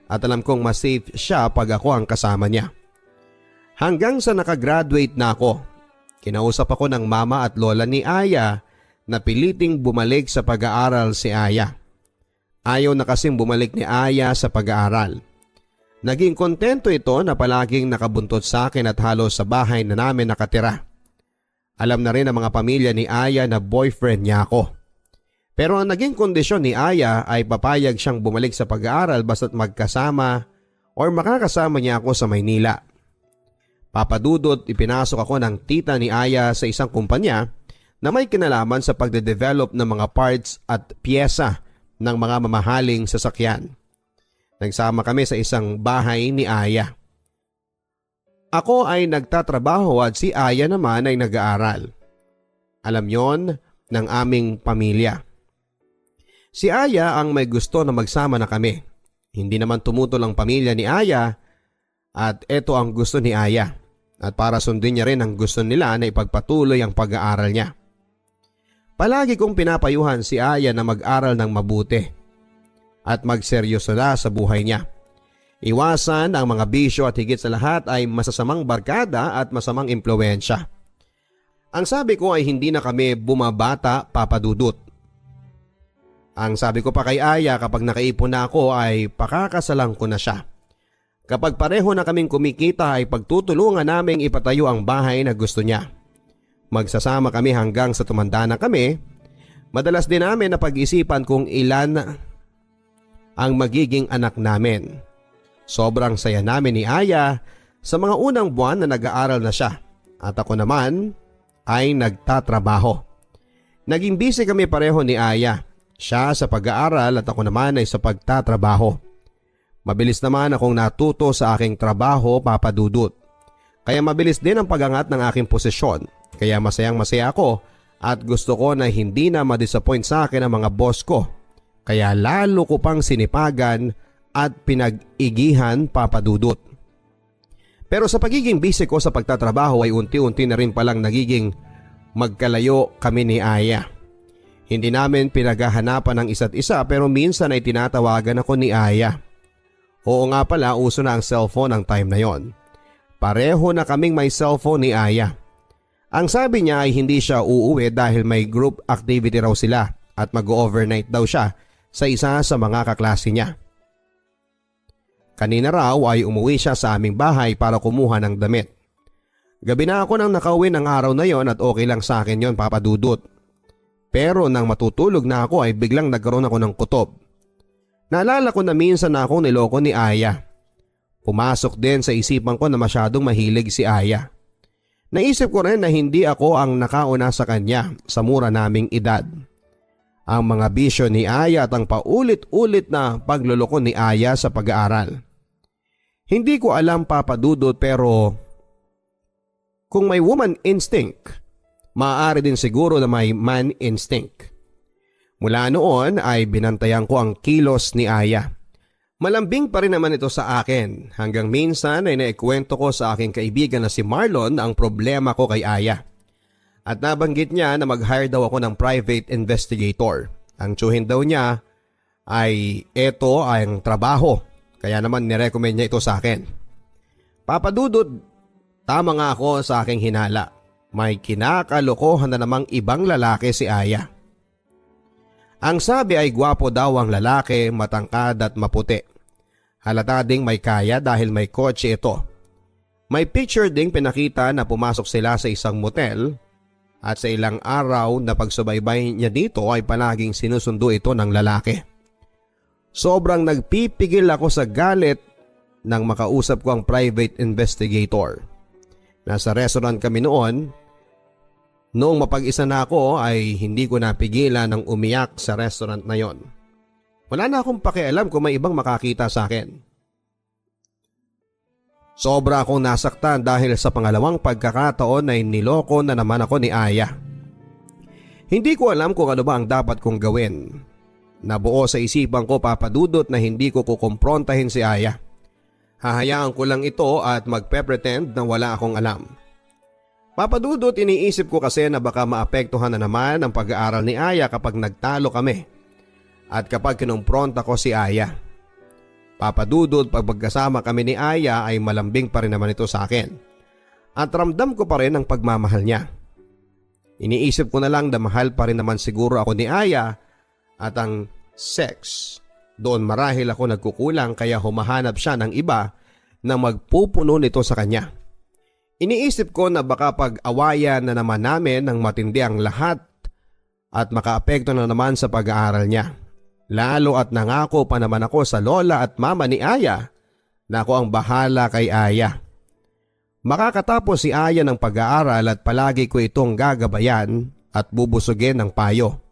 At alam kong mas safe siya pag ako ang kasama niya. Hanggang sa nakagraduate na ako, kinausap ako ng mama at lola ni Aya na piliting bumalik sa pag-aaral si Aya. Ayaw na kasing bumalik ni Aya sa pag-aaral. Naging kontento ito na palaging nakabuntot sa akin at halos sa bahay na namin nakatira. Alam na rin ng mga pamilya ni Aya na boyfriend niya ako. Pero ang naging kondisyon ni Aya ay papayag siyang bumalik sa pag-aaral basta't magkasama or makakasama niya ako sa Maynila. Papa Dudut, ipinasok ako ng tita ni Aya sa isang kumpanya na may kinalaman sa pagde-develop ng mga parts at piyesa ng mga mamahaling sasakyan. Nagsama kami sa isang bahay ni Aya. Ako ay nagtatrabaho at si Aya naman ay nag-aaral. Alam yon ng aming pamilya. Si Aya ang may gusto na magsama na kami. Hindi naman tumutol ang pamilya ni Aya at ito ang gusto ni Aya. At para sundin niya rin ang gusto nila na ipagpatuloy ang pag-aaral niya. Palagi kong pinapayuhan si Aya na mag-aral ng mabuti at magseryoso na sa buhay niya. Iwasan ang mga bisyo at higit sa lahat ay masasamang barkada at masamang impluwensya. Ang sabi ko ay hindi na kami bumabata, Papa Dudut. Ang sabi ko pa kay Aya kapag nakaipon na ako ay pakakasalang ko na siya. Kapag pareho na kaming kumikita ay pagtutulungan naming ipatayo ang bahay na gusto niya. Magsasama kami hanggang sa tumanda na kami. Madalas din namin na pag-isipan kung ilan ang magiging anak namin. Sobrang saya namin ni Aya sa mga unang buwan na nag-aaral na siya at ako naman ay nagtatrabaho. Naging busy kami pareho ni Aya. Siya sa pag-aaral at ako naman ay sa pagtatrabaho. Mabilis naman akong natuto sa aking trabaho, Papa Dudut. Kaya mabilis din ang pag-angat ng aking posisyon. Kaya masayang masaya ako at gusto ko na hindi na ma-disappoint sa akin ang mga boss ko. Kaya lalo ko pang sinipagan at pinag-igihan, Papa Dudut. Pero sa pagiging busy ko sa pagtatrabaho ay unti-unti na rin palang nagiging magkalayo kami ni Aya. Hindi namin pinaghahanapan ng isa't isa pero minsan ay tinatawagan ako ni Aya. Oo nga pala, uso na ang cellphone ang time na yon. Pareho na kaming may cellphone ni Aya. Ang sabi niya ay hindi siya uuwi dahil may group activity raw sila at mag-overnight daw siya sa isa sa mga kaklase niya. Kanina raw ay umuwi siya sa aming bahay para kumuha ng damit. Gabi na ako nang nakauwi ng araw na yon at okay lang sa akin yon, Papa Dudut. Pero nang matutulog na ako ay biglang nagkaroon ako ng kutob. Naalala ko na minsan na akong niloko ni Aya. Pumasok din sa isipan ko na masyadong mahilig si Aya. Naisip ko rin na hindi ako ang nakauna sa kanya sa mura naming edad. Ang mga bisyo ni Aya at ang paulit-ulit na pagluloko ni Aya sa pag-aaral. Hindi ko alam, Papa Dudut, pero kung may woman instinct, maaari din siguro na may man instinct. Mula noon ay binantayan ko ang kilos ni Aya. Malambing pa rin naman ito sa akin hanggang minsan ay naikwento ko sa aking kaibigan na si Marlon ang problema ko kay Aya. At nabanggit niya na mag-hire daw ako ng private investigator. Ang tsuhin daw niya ay ito ang trabaho, kaya naman nirecommend niya ito sa akin. Papa Dudut, tama nga ako sa aking hinala. May kinakalokohan na namang ibang lalaki si Aya. Ang sabi ay gwapo daw ang lalaki, matangkad at maputi. Halata ding may kaya dahil may kotse ito. May picture ding pinakita na pumasok sila sa isang motel at sa ilang araw na pagsubaybay niya dito ay palaging sinusundo ito ng lalaki. Sobrang nagpipigil ako sa galit nang makausap ko ang private investigator. Nasa restaurant kami noon. Noong mapag-isa na ako ay hindi ko napigilan ng umiyak sa restaurant na yon. Wala na akong pakialam kung may ibang makakita sa akin. Sobra akong nasaktan dahil sa pangalawang pagkakataon ay niloko na naman ako ni Aya. Hindi ko alam kung ano ba ang dapat kong gawin. Nabuo sa isipan ko, Papa Dudut, na hindi ko kukumprontahin si Aya. Hahayaan ko lang ito at magpe-pretend na wala akong alam. Papa Dudut, iniisip ko kasi na baka maapektuhan na naman ang pag-aaral ni Aya kapag nagtalo kami at kapag kinumpronta ko si Aya. Papa Dudut, pag magkasama kami ni Aya ay malambing pa rin naman ito sa akin at ramdam ko pa rin ang pagmamahal niya. Iniisip ko na lang na mahal pa rin naman siguro ako ni Aya at ang sex, doon marahil ako nagkukulang kaya humahanap siya ng iba na magpupuno nito sa kanya. Iniisip ko na baka pag-awayan na naman namin ng matindi ang lahat at makaapekto na naman sa pag-aaral niya. Lalo at nangako pa naman ako sa lola at mama ni Aya na ako ang bahala kay Aya. Makakatapos si Aya ng pag-aaral at palagi ko itong gagabayan at bubusugin ng payo.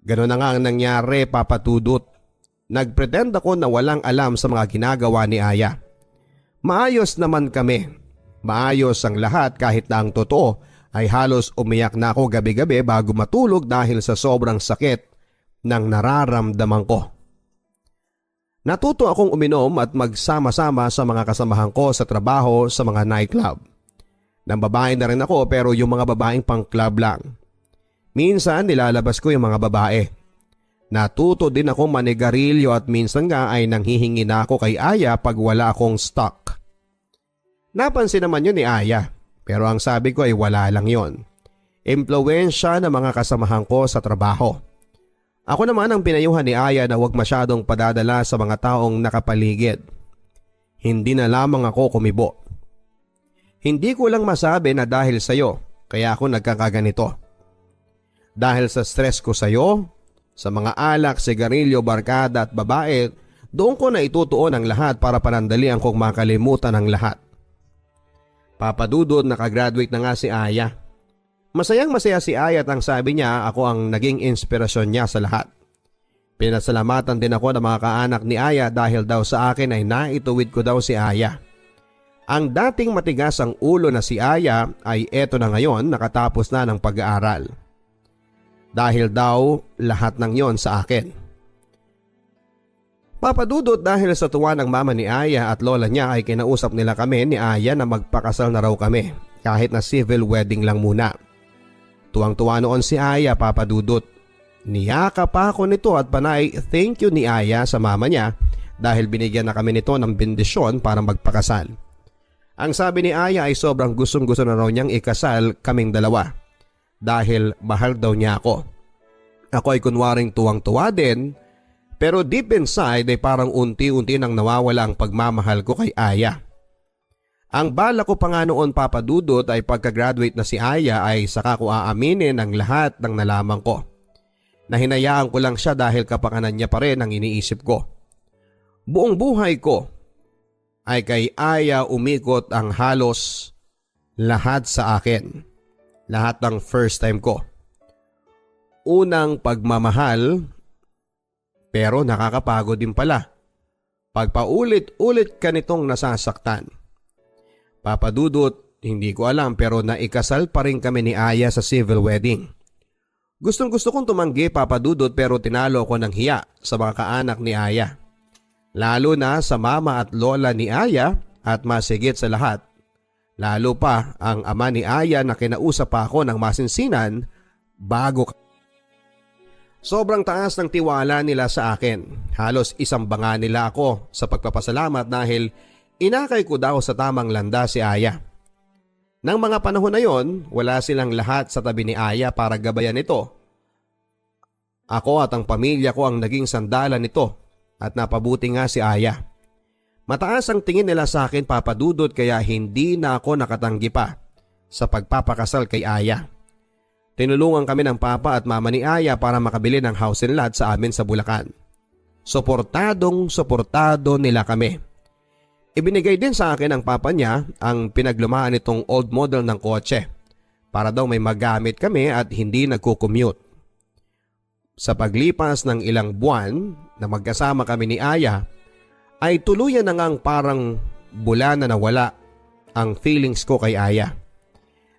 Ganun na nga ang nangyari, Papa Dudut. Nagpretend ako na walang alam sa mga ginagawa ni Aya. Maayos naman kami. Maayos ang lahat kahit na ang totoo ay halos umiyak na ako gabi-gabi bago matulog dahil sa sobrang sakit ng nararamdaman ko. Natuto akong uminom at magsama-sama sa mga kasamahan ko sa trabaho sa mga nightclub. Nang babae na rin ako pero yung mga babaeng pang club lang. Minsan nilalabas ko yung mga babae. Natuto din ako manigarilyo at minsan nga ay nanghihingi na ako kay Aya pag wala akong stock. Napansin naman yun ni Aya pero ang sabi ko ay wala lang yon. Impluwensya ng mga kasamahan ko sa trabaho. Ako naman ang pinayuhan ni Aya na huwag masyadong padadala sa mga taong nakapaligid. Hindi na lamang ako kumibo. Hindi ko lang masabi na dahil sa iyo kaya ako nagkakaganito. Dahil sa stress ko sa iyo, sa mga alak, sigarilyo, barkada at babae, doon ko na itutuon ang lahat para panandalian kong makalimutan ang lahat. Papa Dudut, nakagraduate na nga si Aya. Masayang masaya si Aya at ang sabi niya ako ang naging inspirasyon niya sa lahat. Pinasalamatan din ako ng mga kaanak ni Aya dahil daw sa akin ay naituwid ko daw si Aya. Ang dating matigas ang ulo na si Aya ay eto na ngayon nakatapos na ng pag-aaral. Dahil daw lahat ng yon sa akin. Papa Dudut, dahil sa tuwa ng mama ni Aya at lola niya ay kinausap nila kami ni Aya na magpakasal na raw kami kahit na civil wedding lang muna. Tuwang-tuwa noon si Aya, Papa Dudut. Niyaka pa ako nito at panay thank you ni Aya sa mama niya dahil binigyan na kami nito ng bendisyon para magpakasal. Ang sabi ni Aya ay sobrang gustong-gusto na raw niyang ikasal kaming dalawa dahil mahal daw niya ako. Ako ay kunwaring tuwang-tuwa din. Pero deep inside ay parang unti-unti nang nawawala ang pagmamahal ko kay Aya. Ang bala ko pa nga noon, Papa Dudut, ay pagka-graduate na si Aya ay saka ko aaminin ang lahat ng nalaman ko. Nahinayaan ko lang siya dahil kapakanan niya pa rin ang iniisip ko. Buong buhay ko ay kay Aya umikot ang halos lahat sa akin. Lahat ng first time ko. Unang pagmamahal. Pero nakakapagod din pala. Pagpaulit-ulit ka nitong nasasaktan. Papa Dudut, hindi ko alam pero naikasal pa rin kami ni Aya sa civil wedding. Gustong-gusto kong tumanggi, Papa Dudut, pero tinalo ko ng hiya sa mga kaanak ni Aya. Lalo na sa mama at lola ni Aya at masigit sa lahat. Lalo pa ang ama ni Aya na kinausap pa ako ng masinsinan bago. Sobrang taas ng tiwala nila sa akin. Halos isang banga nila ako sa pagpapasalamat dahil inakay ko daw sa tamang landa si Aya. Nang mga panahon na yon, wala silang lahat sa tabi ni Aya para gabayan ito. Ako at ang pamilya ko ang naging sandalan nito at napabuti nga si Aya. Mataas ang tingin nila sa akin, Papa Dudut, kaya hindi na ako nakatanggi pa sa pagpapakasal kay Aya. Tinulungan kami ng papa at mama ni Aya para makabili ng house and lot sa amin sa Bulacan. Suportado nila kami. Ibinigay din sa akin ng papa niya ang pinaglumaan nitong old model ng kotse para daw may magamit kami at hindi nagko-commute. Sa paglipas ng ilang buwan na magkasama kami ni Aya, ay tuluyan na ngang parang bula na nawala ang feelings ko kay Aya.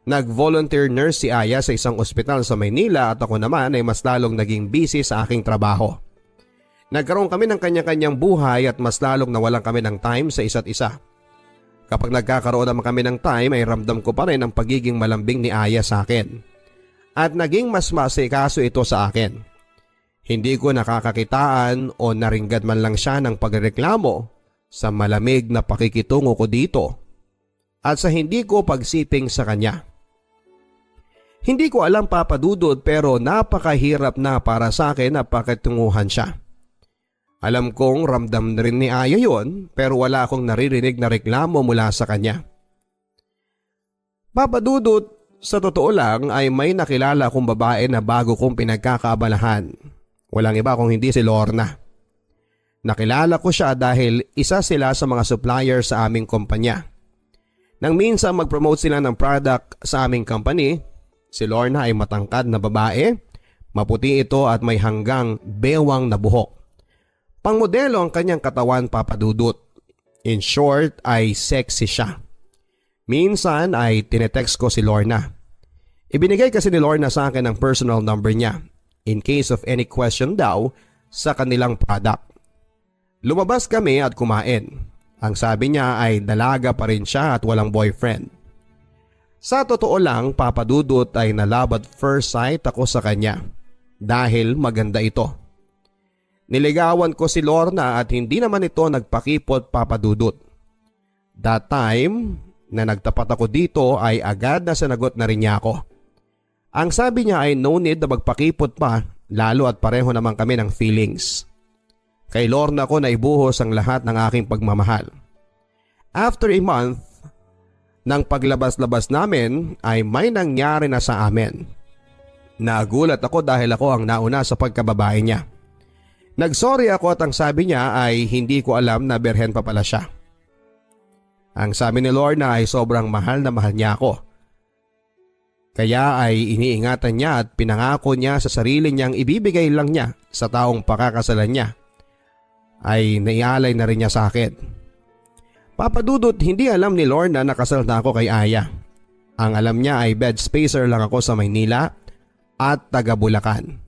Nag-volunteer nurse si Aya sa isang ospital sa Maynila at ako naman ay mas lalong naging busy sa aking trabaho. Nagkaroon kami ng kanya-kanyang buhay at mas lalong nawalan kami ng time sa isa't isa. Kapag nagkakaroon naman kami ng time ay ramdam ko pa rin ang pagiging malambing ni Aya sa akin. At naging mas masikaso ito sa akin. Hindi ko nakakakitaan o naringgad man lang siya ng pagreklamo sa malamig na pakikitungo ko dito at sa hindi ko pagsiping sa kanya. Hindi ko alam, Papa Dudut, pero napakahirap na para sa akin na pakitunguhan siya. Alam kong ramdam na rin ni Aya yon, pero wala akong naririnig na reklamo mula sa kanya. Papa Dudut, sa totoo lang ay may nakilala akong babae na bago kong pinagkakaabalahan. Walang iba kung hindi si Lorna. Nakilala ko siya dahil isa sila sa mga supplier sa aming kumpanya. Nang minsan mag-promote sila ng product sa aming company, si Lorna ay matangkad na babae, maputi ito at may hanggang bewang na buhok. Pangmodelo ang kanyang katawan, Papa Dudut. In short ay sexy siya. Minsan ay tinetext ko si Lorna. Ibinigay kasi ni Lorna sa akin ang personal number niya in case of any question daw sa kanilang product. Lumabas kami at kumain. Ang sabi niya ay dalaga pa rin siya at walang boyfriend. Sa totoo lang, Papa Dudut, ay nalabat first sight ako sa kanya dahil maganda ito. Niligawan ko si Lorna at hindi naman ito nagpakipot, Papa Dudut. That time na nagtapat ako dito ay agad na sinagot na rin niya ako. Ang sabi niya ay no need na magpakipot pa, lalo at pareho naman kami ng feelings. Kay Lorna ko na ibuhos ang lahat ng aking pagmamahal. After a month ng paglabas-labas namin ay may nangyari na sa amin. Nagulat ako dahil ako ang nauna sa pagkababae niya. Nagsorry ako at ang sabi niya ay hindi ko alam na berhen pa pala siya. Ang sabi ni Lorna ay sobrang mahal na mahal niya ako. Kaya ay iniingatan niya at pinangako niya sa sarili niyang ibibigay lang niya sa taong pakakasalan niya. Ay naialay na rin niya sa akin. Papa Dudut, hindi alam ni Lorna na kasal na ako kay Aya. Ang alam niya ay bed spacer lang ako sa Maynila at taga Bulacan.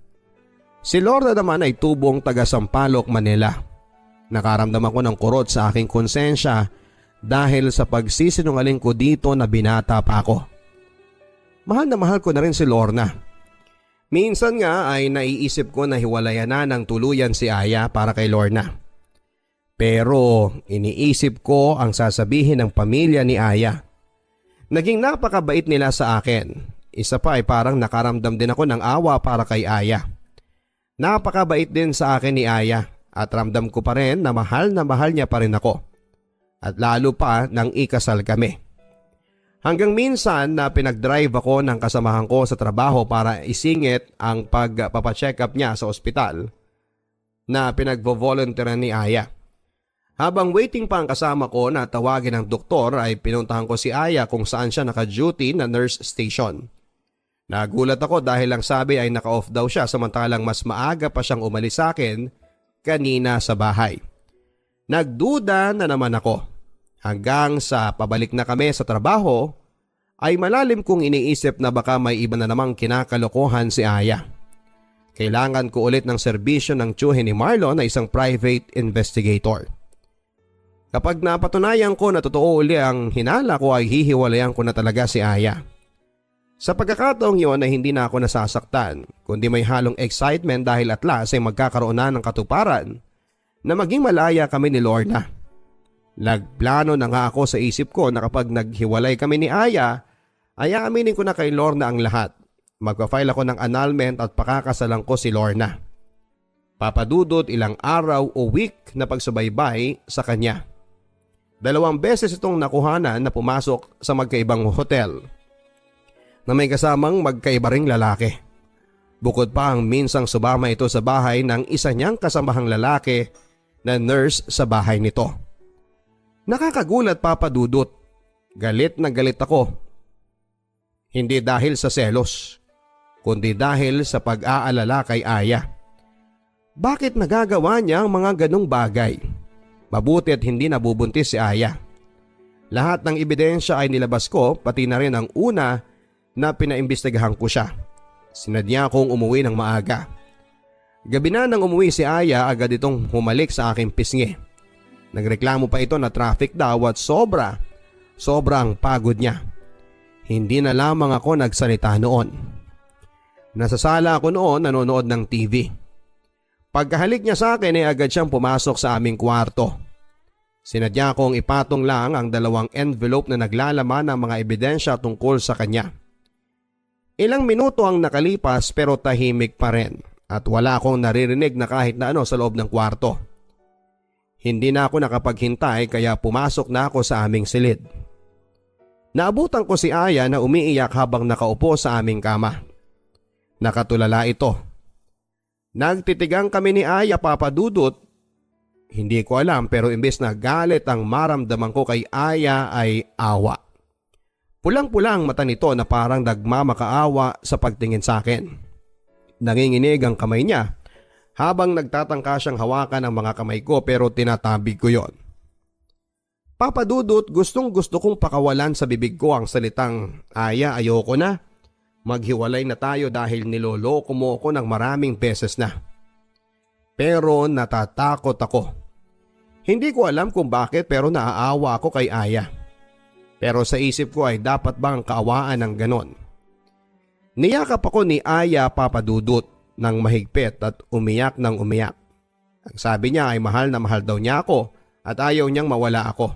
Si Lorna naman ay tubong taga Sampaloc, Manila. Nakaramdam ako ng kurot sa aking konsensya dahil sa pagsisinungaling ko dito na binata pa ako. Mahal na mahal ko na rin si Lorna. Minsan nga ay naiisip ko na hiwalayan na ng tuluyan si Aya para kay Lorna. Pero iniisip ko ang sasabihin ng pamilya ni Aya. Naging napakabait nila sa akin. Isa pa ay parang nakaramdam din ako ng awa para kay Aya. Napakabait din sa akin ni Aya at ramdam ko pa rin na mahal niya pa rin ako. At lalo pa nang ikasal kami. Hanggang minsan na pinag-drive ako ng kasamahan ko sa trabaho para isingit ang pagpapacheck up niya sa ospital na pinagvo-volunteeran ni Aya. Habang waiting pa ang kasama ko na tawagin ng doktor ay pinuntahan ko si Aya kung saan siya naka-duty na nurse station. Nagulat ako dahil ang sabi ay naka-off daw siya samantalang mas maaga pa siyang umalis sa akin kanina sa bahay. Nagduda na naman ako. Hanggang sa pabalik na kami sa trabaho ay malalim kong iniisip na baka may iba na namang kinakalokohan si Aya. Kailangan ko ulit ng serbisyo ng tiyuhin ni Marlon na isang private investigator. Kapag napatunayan ko na totoo uli ang hinala ko ay hihiwalayan ko na talaga si Aya. Sa pagkakataong yun ay hindi na ako nasasaktan kundi may halong excitement dahil at last ay magkakaroon na ng katuparan na maging malaya kami ni Lorna. Nagplano na nga ako sa isip ko na kapag naghiwalay kami ni Aya ay aaminin ko na kay Lorna ang lahat. Magpa-file ako ng annulment at pakakasalan ko si Lorna. Papadudot ilang araw o week na pagsubaybay sa kanya. 2 beses itong nakuhanan na pumasok sa magkaibang hotel na may kasamang magkaiba ring lalaki. Bukod pa ang minsang sumama ito sa bahay ng isa niyang kasamahang lalaki na nurse sa bahay nito. Nakakagulat, Papa Dudut. Galit na galit ako. Hindi dahil sa selos, kundi dahil sa pag-aalala kay Aya. Bakit nagagawa niya ang mga ganong bagay? Mabuti at hindi nabubuntis si Aya. Lahat ng ebidensya ay nilabas ko, pati na rin ang una na pinaimbestigahan ko siya. Sinadya kong umuwi ng maaga. Gabi na nang umuwi si Aya, agad itong humalik sa aking pisngi. Nagreklamo pa ito na traffic daw at sobrang pagod niya. Hindi na lamang ako nagsalita noon. Nasa sala ako noon nanonood ng TV. Pagkahalik niya sa akin ay agad siyang pumasok sa aming kwarto. Sinadya kong ipatong lang ang 2 envelope na naglalaman ng mga ebidensya tungkol sa kanya. Ilang minuto ang nakalipas pero tahimik pa rin at wala akong naririnig na kahit na ano sa loob ng kwarto. Hindi na ako nakapaghintay kaya pumasok na ako sa aming silid. Naabutan ko si Aya na umiiyak habang nakaupo sa aming kama. Nakatulala ito. Nagtitigang kami ni Aya, Papa Dudut. Hindi ko alam pero imbes na galit ang maramdaman ko kay Aya ay awa. Pulang-pulang mata nito na parang nagmamakaawa sa pagtingin sa akin. Nanginginig ang kamay niya habang nagtatangka siyang hawakan ang mga kamay ko pero tinatabig ko yon. Papa Dudut, gustong gusto kong pakawalan sa bibig ko ang salitang, Aya, ayoko na. Maghiwalay na tayo dahil niloloko mo ako ng maraming beses na. Pero natatakot ako. Hindi ko alam kung bakit pero naaawa ako kay Aya. Pero sa isip ko ay dapat bang kaawaan ng ganon? Niyakap ako ni Aya, Papa Dudut, ng mahigpit at umiyak ng umiyak. Ang sabi niya ay mahal na mahal daw niya ako at ayaw niyang mawala ako.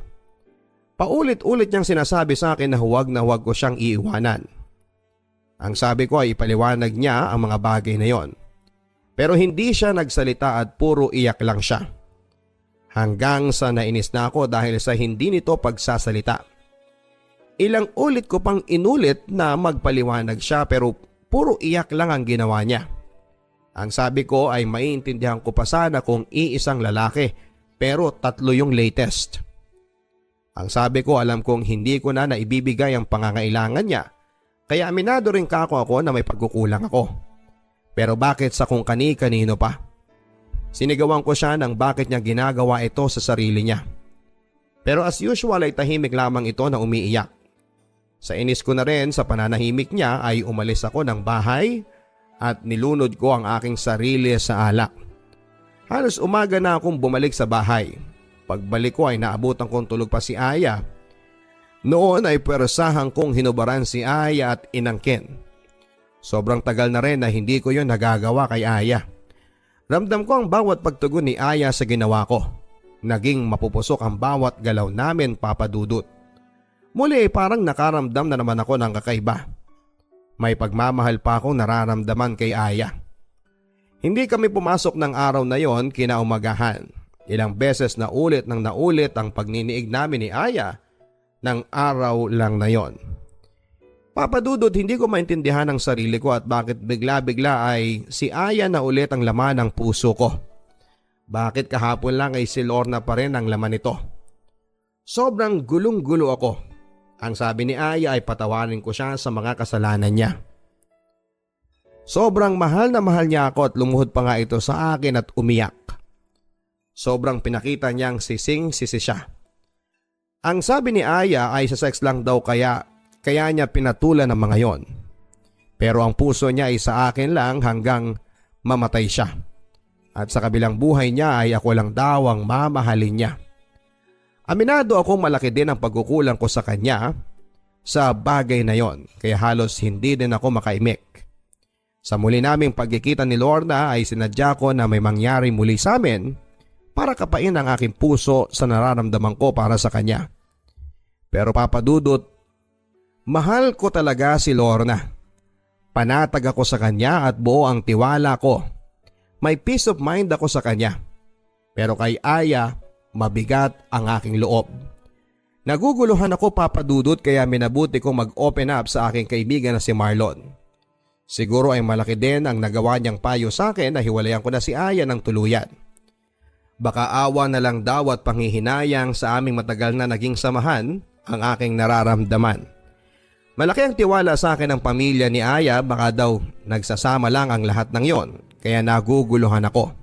Paulit-ulit niyang sinasabi sa akin na huwag ko siyang iiwanan. Ang sabi ko ay ipaliwanag niya ang mga bagay na yon. Pero hindi siya nagsalita at puro iyak lang siya. Hanggang sa nainis na ako dahil sa hindi nito pagsasalita. Ilang ulit ko pang inulit na magpaliwanag siya pero puro iyak lang ang ginawa niya. Ang sabi ko ay maiintindihan ko pa sana kung iisang lalaki pero 3 yung latest. Ang sabi ko alam kong hindi ko na naibibigay ang pangangailangan niya kaya aminado rin ako na may pagkukulang ako. Pero bakit sa kung kani-kanino pa? Sinigawan ko siya ng bakit niya ginagawa ito sa sarili niya. Pero as usual ay tahimik lamang ito na umiiyak. Sa inis ko na rin sa pananahimik niya ay umalis ako ng bahay at nilunod ko ang aking sarili sa alak. Halos umaga na akong bumalik sa bahay. Pagbalik ko ay naabutan kong tulog pa si Aya. Noon ay pwersahan kong hinubaran si Aya at inangkin. Sobrang tagal na rin na hindi ko yon nagagawa kay Aya. Ramdam ko ang bawat pagtugon ni Aya sa ginawa ko. Naging mapupusok ang bawat galaw namin, Papa Dudut. Muli ay parang nakaramdam na naman ako ng kakaiba. May pagmamahal pa akong nararamdaman kay Aya. Hindi kami pumasok ng araw na yon kinaumagahan. Ilang beses na ulit ang pagniniig namin ni Aya ng araw lang na yon. Papa Dudut, hindi ko maintindihan ang sarili ko at bakit bigla-bigla ay si Aya na ulit ang laman ng puso ko. Bakit kahapon lang ay si Lorna pa rin ang laman nito? Sobrang gulong-gulo ako. Ang sabi ni Aya ay patawarin ko siya sa mga kasalanan niya. Sobrang mahal na mahal niya ako at lumuhod pa nga ito sa akin at umiyak. Sobrang pinakita niyang sising-sisi siya. Ang sabi ni Aya ay sa sex lang daw kaya niya pinatulan ng mga yon. Pero ang puso niya ay sa akin lang hanggang mamatay siya. At sa kabilang buhay niya ay ako lang daw ang mamahalin niya. Aminado akong malaki din ang pagkukulang ko sa kanya sa bagay na yon kaya halos hindi din ako makaimik. Sa muli naming pagkikita ni Lorna ay sinadya ko na may mangyari muli sa amin para kapain ang aking puso sa nararamdaman ko para sa kanya. Pero Papa Dudut, mahal ko talaga si Lorna. Panatag ako sa kanya at buo ang tiwala ko. May peace of mind ako sa kanya. Pero kay Aya, mabigat ang aking loob. Naguguluhan ako, Papa Dudut, kaya minabuti kong mag-open up sa aking kaibigan na si Marlon. Siguro ay malaki din ang nagawa niyang payo sa akin na hiwalayan ko na si Aya ng tuluyan. Baka awa na lang daw at panghihinayang sa aming matagal na naging samahan ang aking nararamdaman. Malaki ang tiwala sa akin ng pamilya ni Aya, baka daw nagsasama lang ang lahat ng yon, kaya naguguluhan ako.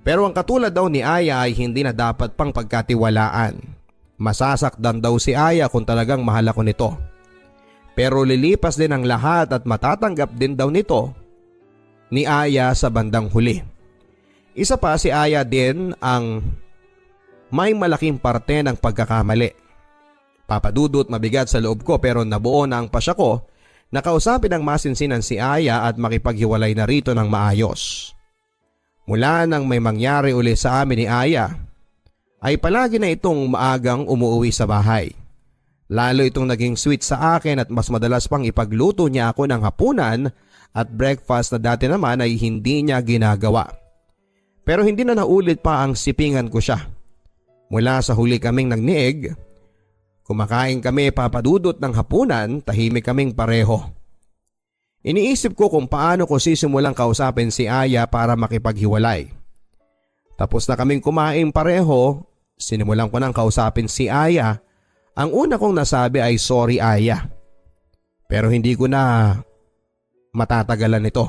Pero ang katulad daw ni Aya ay hindi na dapat pang pagkatiwalaan. Masasaktan daw si Aya kung talagang mahal ako nito. Pero lilipas din ang lahat at matatanggap din daw nito ni Aya sa bandang huli. Isa pa, si Aya din ang may malaking parte ng pagkakamali. Papa Dudut, mabigat sa loob ko pero nabuo na ang pasya ko na kausapin ng masinsinan si Aya at makipaghiwalay na rito ng maayos. Mula nang may mangyari uli sa amin ni Aya, ay palagi na itong maagang umuwi sa bahay. Lalo itong naging sweet sa akin at mas madalas pang ipagluto niya ako ng hapunan at breakfast na dati naman ay hindi niya ginagawa. Pero hindi na naulit pa ang sipingan ko siya. Mula sa huli kaming nagniig, kumakain kami, Papa Dudut, ng hapunan, tahimik kaming pareho. Iniisip ko kung paano ko sisimulang kausapin si Aya para makipaghiwalay. Tapos na kaming kumain pareho, sinimulan ko nang kausapin si Aya. Ang una kong nasabi ay sorry Aya. Pero hindi ko na matatagalan ito.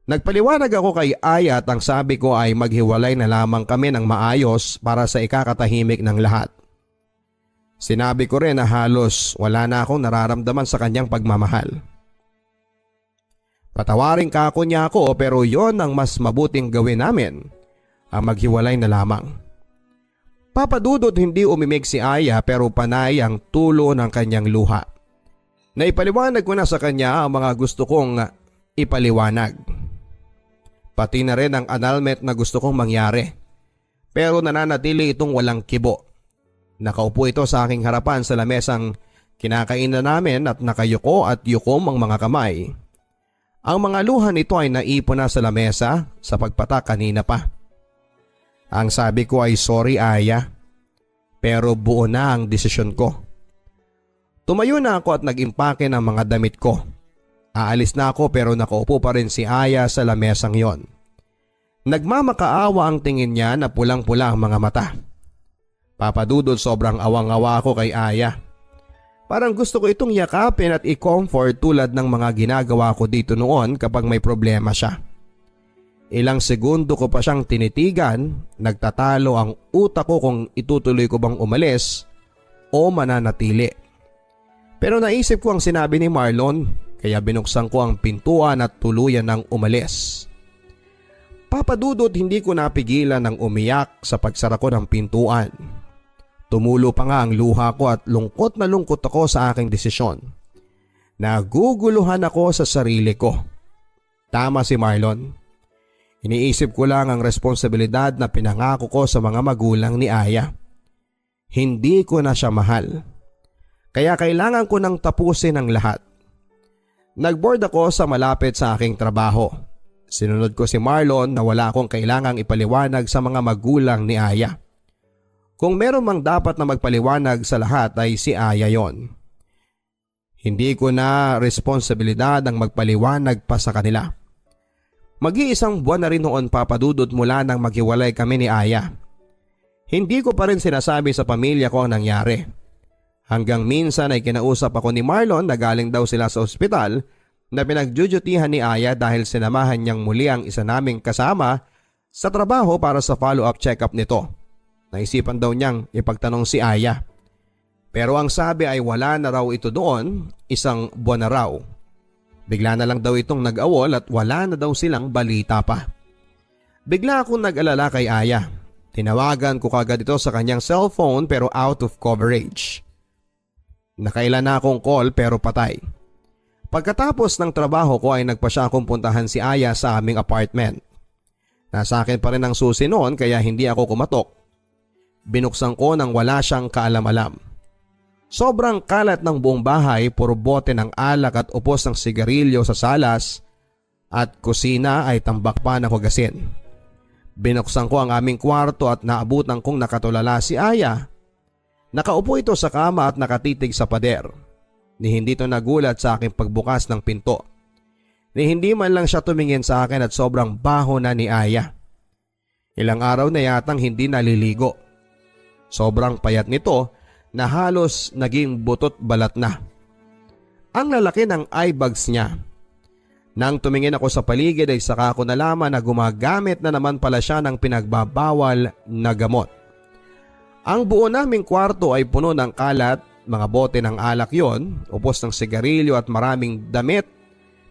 Nagpaliwanag ako kay Aya at ang sabi ko ay maghiwalay na lamang kami ng maayos para sa ikakatahimik ng lahat. Sinabi ko rin na halos wala na akong nararamdaman sa kanyang pagmamahal. Patawarin ka ako niya ako pero yon ang mas mabuting gawin namin, ang maghiwalay na lamang. Papa Dudut, hindi umimik si Aya pero panay ang tulo ng kanyang luha. Naipaliwanag ko na sa kanya ang mga gusto kong ipaliwanag. Pati na rin ang annulment na gusto kong mangyari. Pero nananatili itong walang kibo. Nakaupo ito sa aking harapan sa lamesang kinakainan namin at nakayuko at yukom ang mga kamay. Ang mga luha nito ay naipon na sa lamesa sa pagpatak kanina pa. Ang sabi ko ay sorry Aya, pero buo na ang desisyon ko. Tumayo na ako at nag-impake ng mga damit ko. Aalis na ako pero nakaupo pa rin si Aya sa lamesang yon. Nagmamakaawa ang tingin niya na pulang-pula ang mga mata. Papa Dudut, sobrang awang-awa ako kay Aya. Parang gusto ko itong yakapin at i-comfort tulad ng mga ginagawa ko dito noon kapag may problema siya. Ilang segundo ko pa siyang tinitigan, nagtatalo ang utak ko kung itutuloy ko bang umalis o mananatili. Pero naisip ko ang sinabi ni Marlon, kaya binuksan ko ang pintuan at tuluyan ng umalis. Papa Dudut, hindi ko napigilan ng umiyak sa pagsara ko ng pintuan. Tumulo pa nga ang luha ko at lungkot na lungkot ako sa aking desisyon. Naguguluhan ako sa sarili ko. Tama si Marlon. Iniisip ko lang ang responsibilidad na pinangako ko sa mga magulang ni Aya. Hindi ko na siya mahal. Kaya kailangan ko nang tapusin ang lahat. Nagboard ako sa malapit sa aking trabaho. Sinunod ko si Marlon na wala akong kailangang ipaliwanag sa mga magulang ni Aya. Kung meron mang dapat na magpaliwanag sa lahat ay si Aya yon. Hindi ko na responsibilidad ang magpaliwanag pa sa kanila. Mag-iisang buwan na rin noon, Papa Dudut, mula nang maghiwalay kami ni Aya. Hindi ko pa rin sinasabi sa pamilya ko ang nangyari. Hanggang minsan ay kinausap ako ni Marlon na galing daw sila sa ospital na pinagjujutihan ni Aya dahil sinamahan niyang muli ang isa naming kasama sa trabaho para sa follow-up check-up nito. Naisipan daw niyang ipagtanong si Aya. Pero ang sabi ay wala na raw ito doon, isang buwan na raw. Bigla na lang daw itong nag-awol at wala na daw silang balita pa. Bigla akong nag-alala kay Aya. Tinawagan ko kagad ito sa kanyang cellphone pero out of coverage. Nakailan na akong call pero patay. Pagkatapos ng trabaho ko ay nagpa siya akong puntahan si Aya sa aming apartment. Nasa akin pa rin ang susi noon kaya hindi ako kumatok. Binuksan ko nang wala siyang kaalam-alam. Sobrang kalat ng buong bahay, puro bote ng alak at upos ng sigarilyo sa salas at kusina ay tambak pa na hugasin. Binuksan ko ang aming kwarto at naabutan kong nakatulala si Aya. Nakaupo ito sa kama at nakatitig sa pader. Ni hindi ito nagulat sa aking pagbukas ng pinto. Ni hindi man lang siya tumingin sa akin at sobrang baho na ni Aya. Ilang araw na yatang hindi naliligo. Sobrang payat nito na halos naging butot balat na. Ang lalaki ng eye bags niya. Nang tumingin ako sa paligid ay saka ko nalaman na gumagamit na naman pala siya ng pinagbabawal na gamot. Ang buo naming kwarto ay puno ng kalat, mga bote ng alak yon, upos ng sigarilyo at maraming damit,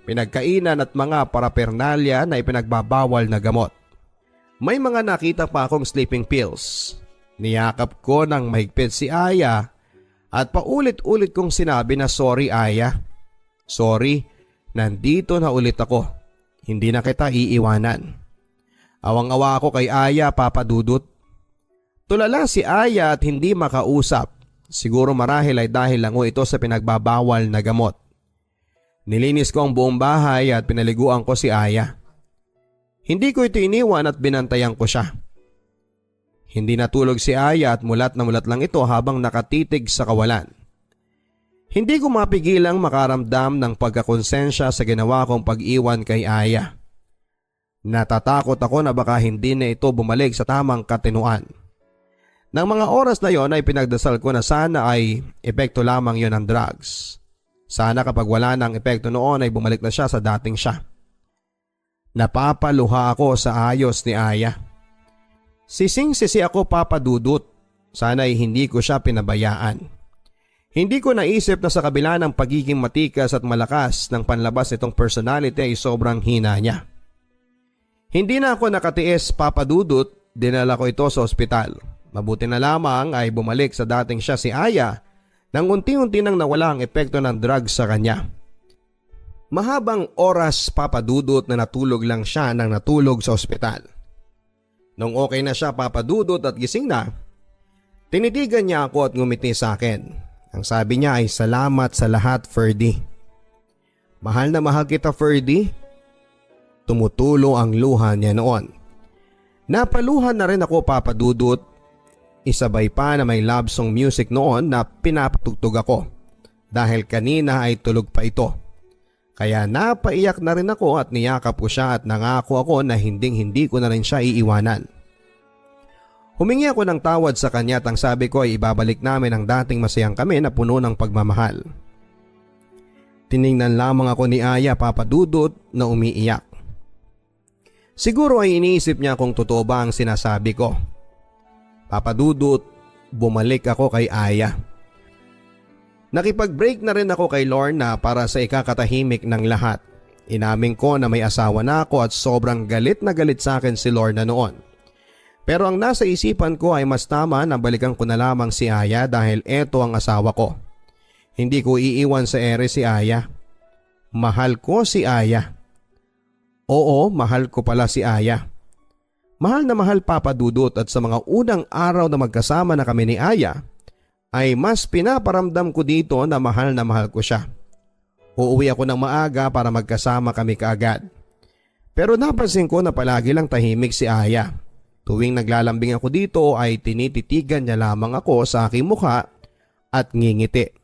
pinagkainan at mga parapernalya na ipinagbabawal na gamot. May mga nakita pa akong sleeping pills. Niyakap ko ng mahigpit si Aya at paulit-ulit kong sinabi na sorry Aya. Sorry, nandito na ulit ako. Hindi na kita iiwanan. Awang-awa ako kay Aya, Papa Dudut. Tulala si Aya at hindi makausap. Siguro marahil ay dahil lang ito sa pinagbabawal na gamot. Nilinis ko ang buong bahay at pinaliguan ko si Aya. Hindi ko ito iniwan at binantayan ko siya. Hindi natulog si Aya at mulat na mulat lang ito habang nakatitig sa kawalan. Hindi ko mapigilang makaramdam ng pagkakonsensya sa ginawa kong pag-iwan kay Aya. Natatakot ako na baka hindi na ito bumalik sa tamang katinuan. Nang mga oras na yon ay pinagdasal ko na sana ay epekto lamang yon ng drugs. Sana kapag wala ng epekto noon ay bumalik na siya sa dating siya. Napapaluha ako sa ayos ni Aya. Sising-sisi ako, Papa Dudut. Sana ay hindi ko siya pinabayaan. Hindi ko naisip na sa kabila ng pagiging matikas at malakas ng panlabas nitong personality ay sobrang hina niya. Hindi na ako nakatiis, Papa Dudut. Dinala ko ito sa ospital. Mabuti na lamang ay bumalik sa dating siya si Aya nang unti-unti nang nawala ang epekto ng drugs sa kanya. Mahabang oras, Papa Dudut, na natulog lang siya nang natulog sa ospital. Nung okay na siya, Papa Dudut, at gising na, tinitigan niya ako at ngumiti sa akin. Ang sabi niya ay salamat sa lahat, Ferdy. Mahal na mahal kita, Ferdy. Tumutulo ang luha niya noon. Napaluhan na rin ako, Papa Dudut. Isabay pa na may love song music noon na pinapatugtog ako dahil kanina ay tulog pa ito. Kaya napaiyak na rin ako at niyakap ko siya at nangako ako na hindi ko na rin siya iiwanan. Humingi ako ng tawad sa kanya at ang sabi ko ay ibabalik namin ang dating masayang kami na puno ng pagmamahal. Tiningnan lamang ako ni Aya, Papa Dudut, na umiiyak. Siguro ay iniisip niya kung totoo ba ang sinasabi ko. Papa Dudut, bumalik ako kay Aya. Nakipag-break na rin ako kay Lorna para sa ikakatahimik ng lahat. Inamin ko na may asawa na ako at sobrang galit na galit sa akin si Lorna noon. Pero ang nasa isipan ko ay mas tama na balikan ko na lamang si Aya dahil eto ang asawa ko. Hindi ko iiwan sa ere si Aya. Mahal ko si Aya. Oo, mahal ko pala si Aya. Mahal na mahal, Papa Dudut, at sa mga unang araw na magkasama na kami ni Aya ay mas pinaparamdam ko dito na mahal ko siya. Uuwi ako ng maaga para magkasama kami kaagad. Pero napansin ko na palagi lang tahimik si Aya. Tuwing naglalambing ako dito ay tinititigan niya lamang ako sa aking mukha at ngingiti.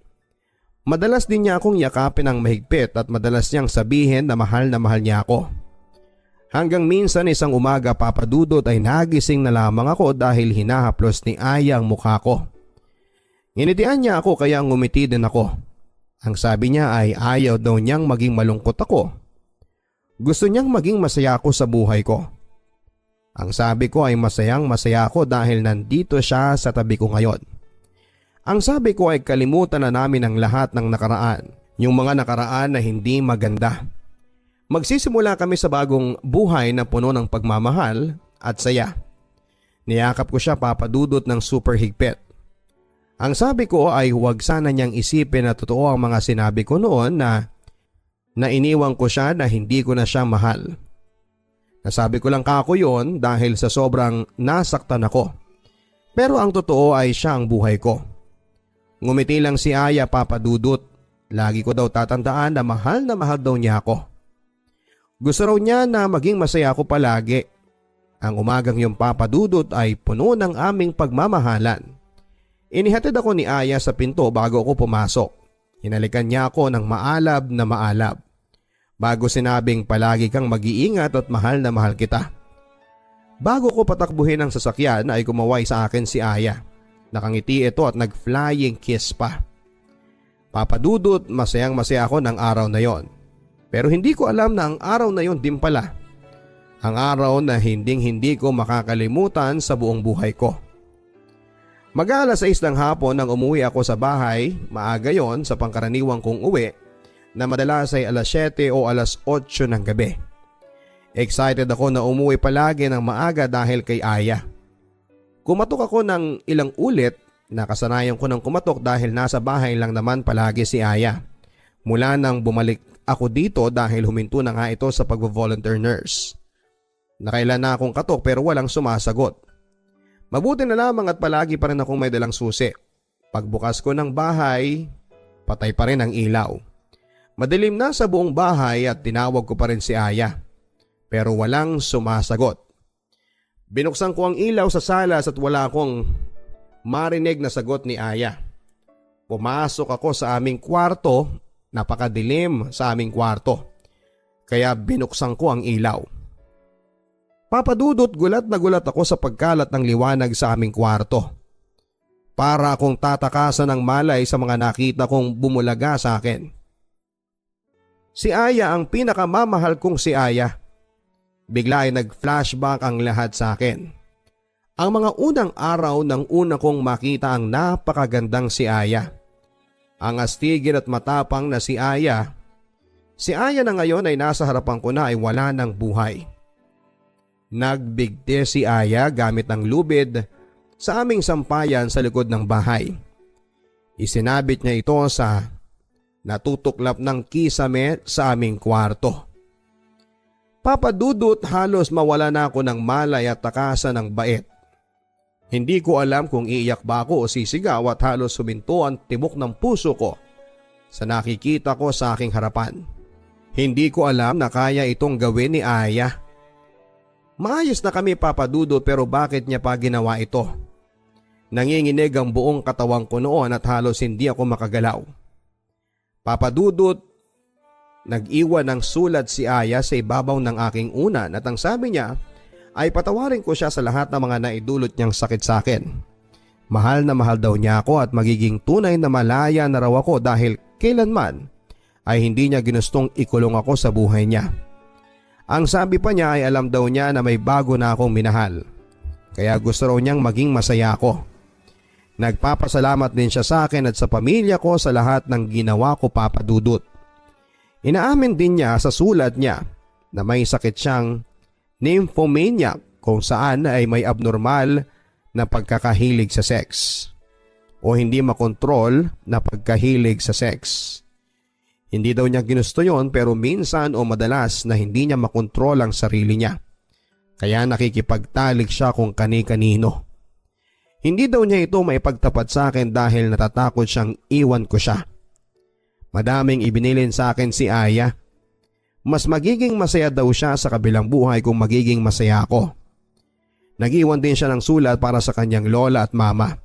Madalas din niya akong yakapin ng mahigpit at madalas niyang sabihin na mahal niya ako. Hanggang minsan isang umaga, Papa Dudut, ay nagising na lamang ako dahil hinahaplos ni Aya ang mukha ko. Nginitian niya ako kaya ngumiti din ako. Ang sabi niya ay ayaw daw niyang maging malungkot ako. Gusto niyang maging masaya ako sa buhay ko. Ang sabi ko ay masayang masaya ako dahil nandito siya sa tabi ko ngayon. Ang sabi ko ay kalimutan na namin ang lahat ng nakaraan, yung mga nakaraan na hindi maganda. Magsisimula kami sa bagong buhay na puno ng pagmamahal at saya. Niyakap ko siya, Papa Dudut, ng super higpit. Ang sabi ko ay huwag sana niyang isipin na totoo ang mga sinabi ko noon na iniwan ko siya na hindi ko na siya mahal. Nasabi ko lang kako yon dahil sa sobrang nasaktan ako. Pero ang totoo ay siya ang buhay ko. Ngumiti lang si Aya, Papa Dudut. Lagi ko daw tatandaan na mahal daw niya ako. Gusto raw niya na maging masaya ako palagi. Ang umagang yung, Papa Dudut, ay puno ng aming pagmamahalan. Inihatid ako ni Aya sa pinto bago ako pumasok. Hinalikan niya ako ng maalab na maalab. Bago sinabing palagi kang mag-iingat at mahal na mahal kita. Bago ko patakbuhin ang sasakyan ay kumaway sa akin si Aya. Nakangiti ito at nag-flying kiss pa. Papadudot, masayang masaya ako ng araw na yon. Pero hindi ko alam na ang araw na yon din pala. Ang araw na hindi ko makakalimutan sa buong buhay ko. Mag-alas 6 ng hapon nang umuwi ako sa bahay, maaga yon sa pangkaraniwang kong uwi na madalas ay alas 7 o alas 8 ng gabi. Excited ako na umuwi palagi ng maaga dahil kay Aya. Kumatok ako ng ilang ulit, nakasanayan ko ng kumatok dahil nasa bahay lang naman palagi si Aya. Mula nang bumalik ako dito dahil huminto na nga ito sa pag-volunteer nurse. Nakailan na akong katok pero walang sumasagot. Mabuti na lamang at palagi pa rin akong may dalang susi. Pagbukas ko ng bahay, patay pa rin ang ilaw. Madilim na sa buong bahay at tinawag ko pa rin si Aya. Pero walang sumasagot. Binuksan ko ang ilaw sa salas at wala akong marinig na sagot ni Aya. Pumasok ako sa aming kwarto, napakadilim sa aming kwarto. Kaya binuksan ko ang ilaw. Papadudot, gulat na gulat ako sa pagkalat ng liwanag sa aming kwarto. Para akong tatakasan ng malay sa mga nakita kong bumulaga sa akin. Si Aya ang pinakamamahal kong si Aya. Bigla ay nag-flashback ang lahat sa akin. Ang mga unang araw nang una kong makita ang napakagandang si Aya. Ang astigin at matapang na si Aya. Si Aya na ngayon ay nasa harapan ko na ay wala ng buhay. Nagbigti si Aya gamit ang lubid sa aming sampayan sa likod ng bahay. Isinabit niya ito sa natutuklap ng kisame sa aming kwarto. Papadudot, halos mawala na ako ng malay at takasan ng bait. Hindi ko alam kung iiyak ba ako o sisigaw at halos suminto ang tibok ng puso ko sa nakikita ko sa aking harapan. Hindi ko alam na kaya itong gawin ni Aya. Maayos na kami, papadudot, pero bakit niya pa ginawa ito? Nanginginig ang buong katawan ko noon at halos hindi ako makagalaw. Papadudot, nag-iwan ng sulat si Aya sa ibabaw ng aking unan at ang sabi niya ay patawarin ko siya sa lahat ng mga naidulot niyang sakit sa akin. Mahal na mahal daw niya ako at magiging tunay na malaya na raw ako dahil kailanman ay hindi niya ginustong ikulong ako sa buhay niya. Ang sabi pa niya ay alam daw niya na may bago na akong minahal. Kaya gusto raw niyang maging masaya ako. Nagpapasalamat din siya sa akin at sa pamilya ko sa lahat ng ginawa ko, papadudot. Inaamin din niya sa sulat niya na may sakit siyang nymphomaniac kung saan ay may abnormal na pagkakahilig sa sex o hindi makontrol na pagkahilig sa sex. Hindi daw niya ginusto yon pero minsan o madalas na hindi niya makontrol ang sarili niya. Kaya nakikipagtalik siya kung kani-kanino. Hindi daw niya ito maipagtapat sa akin dahil natatakot siyang iwan ko siya. Madaming ibinilin sa akin si Aya. Mas magiging masaya daw siya sa kabilang buhay kung magiging masaya ako. Nag-iwan din siya ng sulat para sa kanyang lola at mama.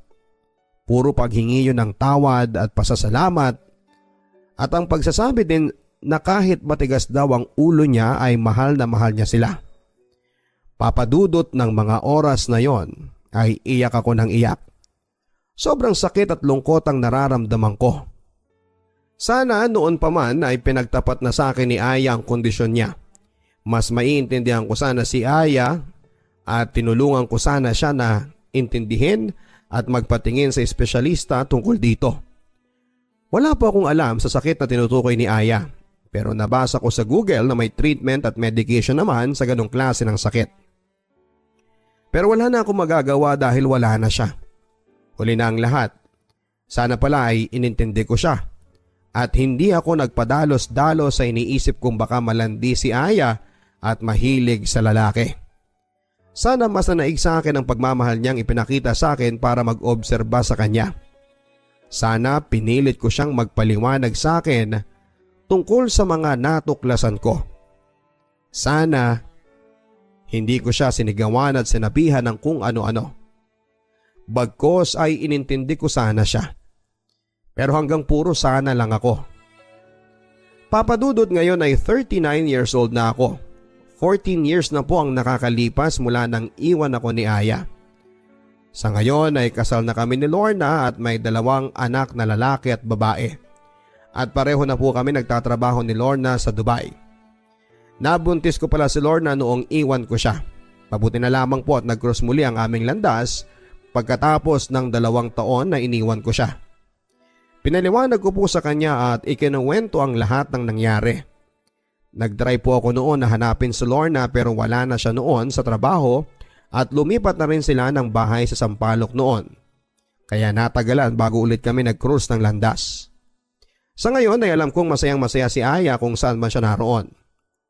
Puro paghingi yun ng tawad at pasasalamat. At ang pagsasabi din na kahit matigas daw ang ulo niya ay mahal na mahal niya sila. Papadudot ng mga oras na yon ay iyak ako ng iyak. Sobrang sakit at lungkot ang nararamdaman ko. Sana noon pa man ay pinagtapat na sa akin ni Aya ang kondisyon niya. Mas maiintindihan ko sana si Aya at tinulungan ko sana siya na intindihin at magpatingin sa espesyalista tungkol dito. Wala po akong alam sa sakit na tinutukoy ni Aya, pero nabasa ko sa Google na may treatment at medication naman sa ganong klase ng sakit. Pero wala na akong magagawa dahil wala na siya. Huli na ang lahat. Sana pala ay inintindi ko siya. At hindi ako nagpadalos-dalos sa iniisip kung baka malandi si Aya at mahilig sa lalaki. Sana mas nanaig sa akin ang pagmamahal niyang ipinakita sa akin para mag-obserba sa kanya. Sana pinilit ko siyang magpaliwanag sa akin tungkol sa mga natuklasan ko. Sana hindi ko siya sinigawan at sinabihan ng kung ano-ano. Bagkos ay inintindi ko sana siya. Pero hanggang puro sana lang ako. Papa Dudut, ngayon ay 39 years old na ako. 14 years na po ang nakakalipas mula nang iwan ako ni Aya. Sa ngayon ay kasal na kami ni Lorna at may 2 anak na lalaki at babae. At pareho na po kami nagtatrabaho ni Lorna sa Dubai. Nabuntis ko pala si Lorna noong iwan ko siya. Mabuti na lamang po at nag-cross muli ang aming landas pagkatapos ng 2 taon na iniwan ko siya. Pinaliwanag ko po sa kanya at ikinuwento ang lahat ng nangyari. Nag-try po ako noon na hanapin si Lorna pero wala na siya noon sa trabaho at lumipat na rin sila ng bahay sa Sampaloc noon. Kaya natagalan bago ulit kami nag-cruise ng landas. Sa ngayon ay alam kong masayang masaya si Aya kung saan man siya naroon.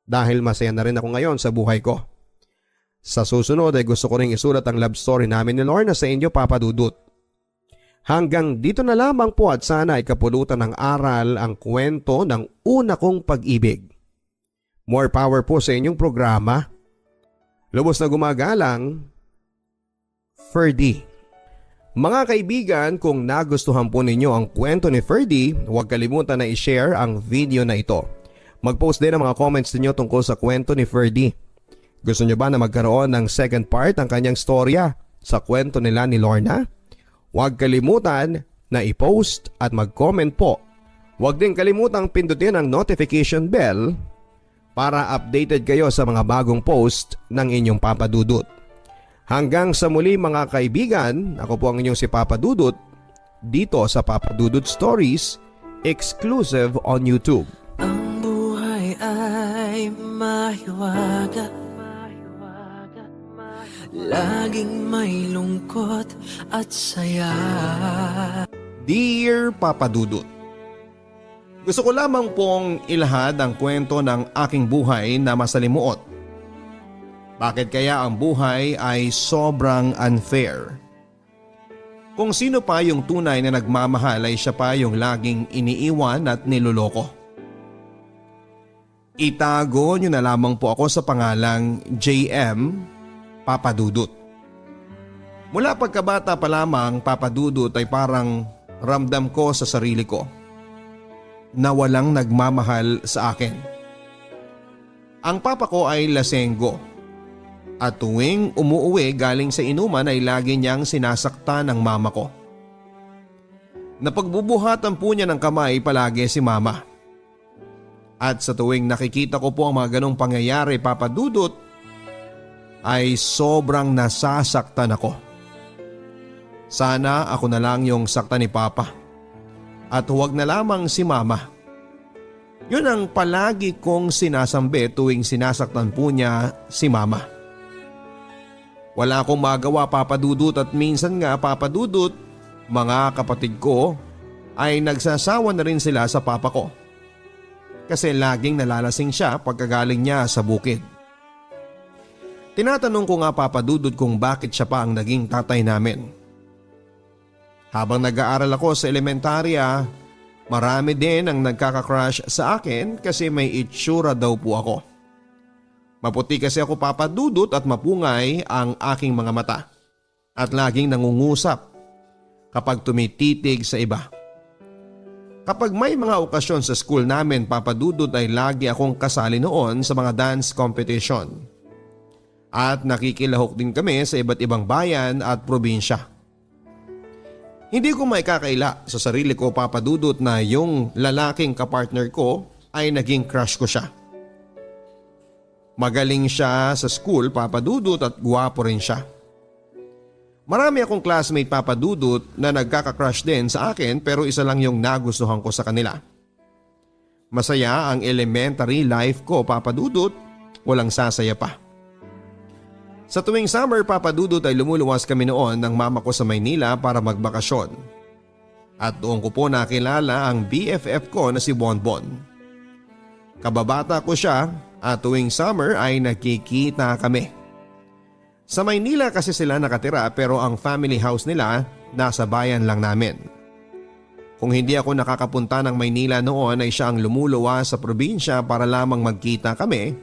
Dahil masaya na rin ako ngayon sa buhay ko. Sa susunod ay gusto ko ring isulat ang love story namin ni Lorna sa inyo, Papa Dudut. Hanggang dito na lamang po at sana ay kapulutan ng aral ang kwento ng una kong pag-ibig. More power po sa inyong programa. Lubos na gumagalang, Ferdy. Mga kaibigan, kung nagustuhan po ninyo ang kwento ni Ferdy, huwag kalimutan na i-share ang video na ito. Mag-post din ang mga comments niyo tungkol sa kwento ni Ferdy. Gusto niyo ba na magkaroon ng second part ang kanyang storya sa kwento nila ni Lorna? Huwag kalimutan na i-post at mag-comment po. Huwag din kalimutang pindutin ang notification bell para updated kayo sa mga bagong post ng inyong Papa Dudut. Hanggang sa muli mga kaibigan, ako po ang inyong si Papa Dudut dito sa Papa Dudut Stories, exclusive on YouTube. Ang buhay ay mahiwaga, laging may lungkot at saya. Dear Papa Dudut, gusto ko lamang pong ilahad ang kwento ng aking buhay na masalimuot. Bakit kaya ang buhay ay sobrang unfair? Kung sino pa yung tunay na nagmamahal ay siya pa yung laging iniiwan at niloloko. Itago nyo na lamang po ako sa pangalang JM Papa Dudut. Mula pagkabata pa lamang, Papa Dudut, ay parang ramdam ko sa sarili ko na walang nagmamahal sa akin. Ang papa ko ay lasenggo at tuwing umuuwi galing sa inuman ay lagi niyang sinasaktan ng mama ko. Napagbubuhatan po niya ng kamay palagi si mama. At sa tuwing nakikita ko po ang mga ganong pangyayari, Papa Dudut, ay sobrang nasasaktan ako. Sana ako na lang yung saktan ni Papa at huwag na lamang si Mama. Yun ang palagi kong sinasambi tuwing sinasaktan po niya si Mama. Wala akong magawa, Papa Dudut, at minsan nga, Papa Dudut, mga kapatid ko ay nagsasawa na rin sila sa papa ko. Kasi laging nalalasing siya pagkagaling niya sa bukid. Tinatanong ko nga, Papa Dudut, kung bakit siya pa ang naging tatay namin. Habang nag-aaral ako sa elementarya, marami din ang nagkaka-crush sa akin kasi may itsura daw po ako. Maputi kasi ako, Papa Dudut, at mapungay ang aking mga mata. At laging nangungusap kapag tumititig sa iba. Kapag may mga okasyon sa school namin, Papa Dudut, ay lagi akong kasali noon sa mga dance competition. At nakikilahok din kami sa iba't ibang bayan at probinsya. Hindi ko maikakaila sa sarili ko, Papa Dudut, na yung lalaking kapartner ko ay naging crush ko siya. Magaling siya sa school, Papa Dudut, at guwapo rin siya. Marami akong classmate, Papa Dudut, na nagkaka-crush din sa akin, pero isa lang yung nagustuhan ko sa kanila. Masaya ang elementary life ko, Papa Dudut, walang sasaya pa. Sa tuwing summer, Papa Dudut, ay lumuluwas kami noon ng mama ko sa Maynila para magbakasyon. At doon ko po nakilala ang BFF ko na si Bonbon. Kababata ko siya at tuwing summer ay nagkikita kami. Sa Maynila kasi sila nakatira, pero ang family house nila nasa bayan lang namin. Kung hindi ako nakakapunta ng Maynila noon ay siya ang lumuluwas sa probinsya para lamang magkita kami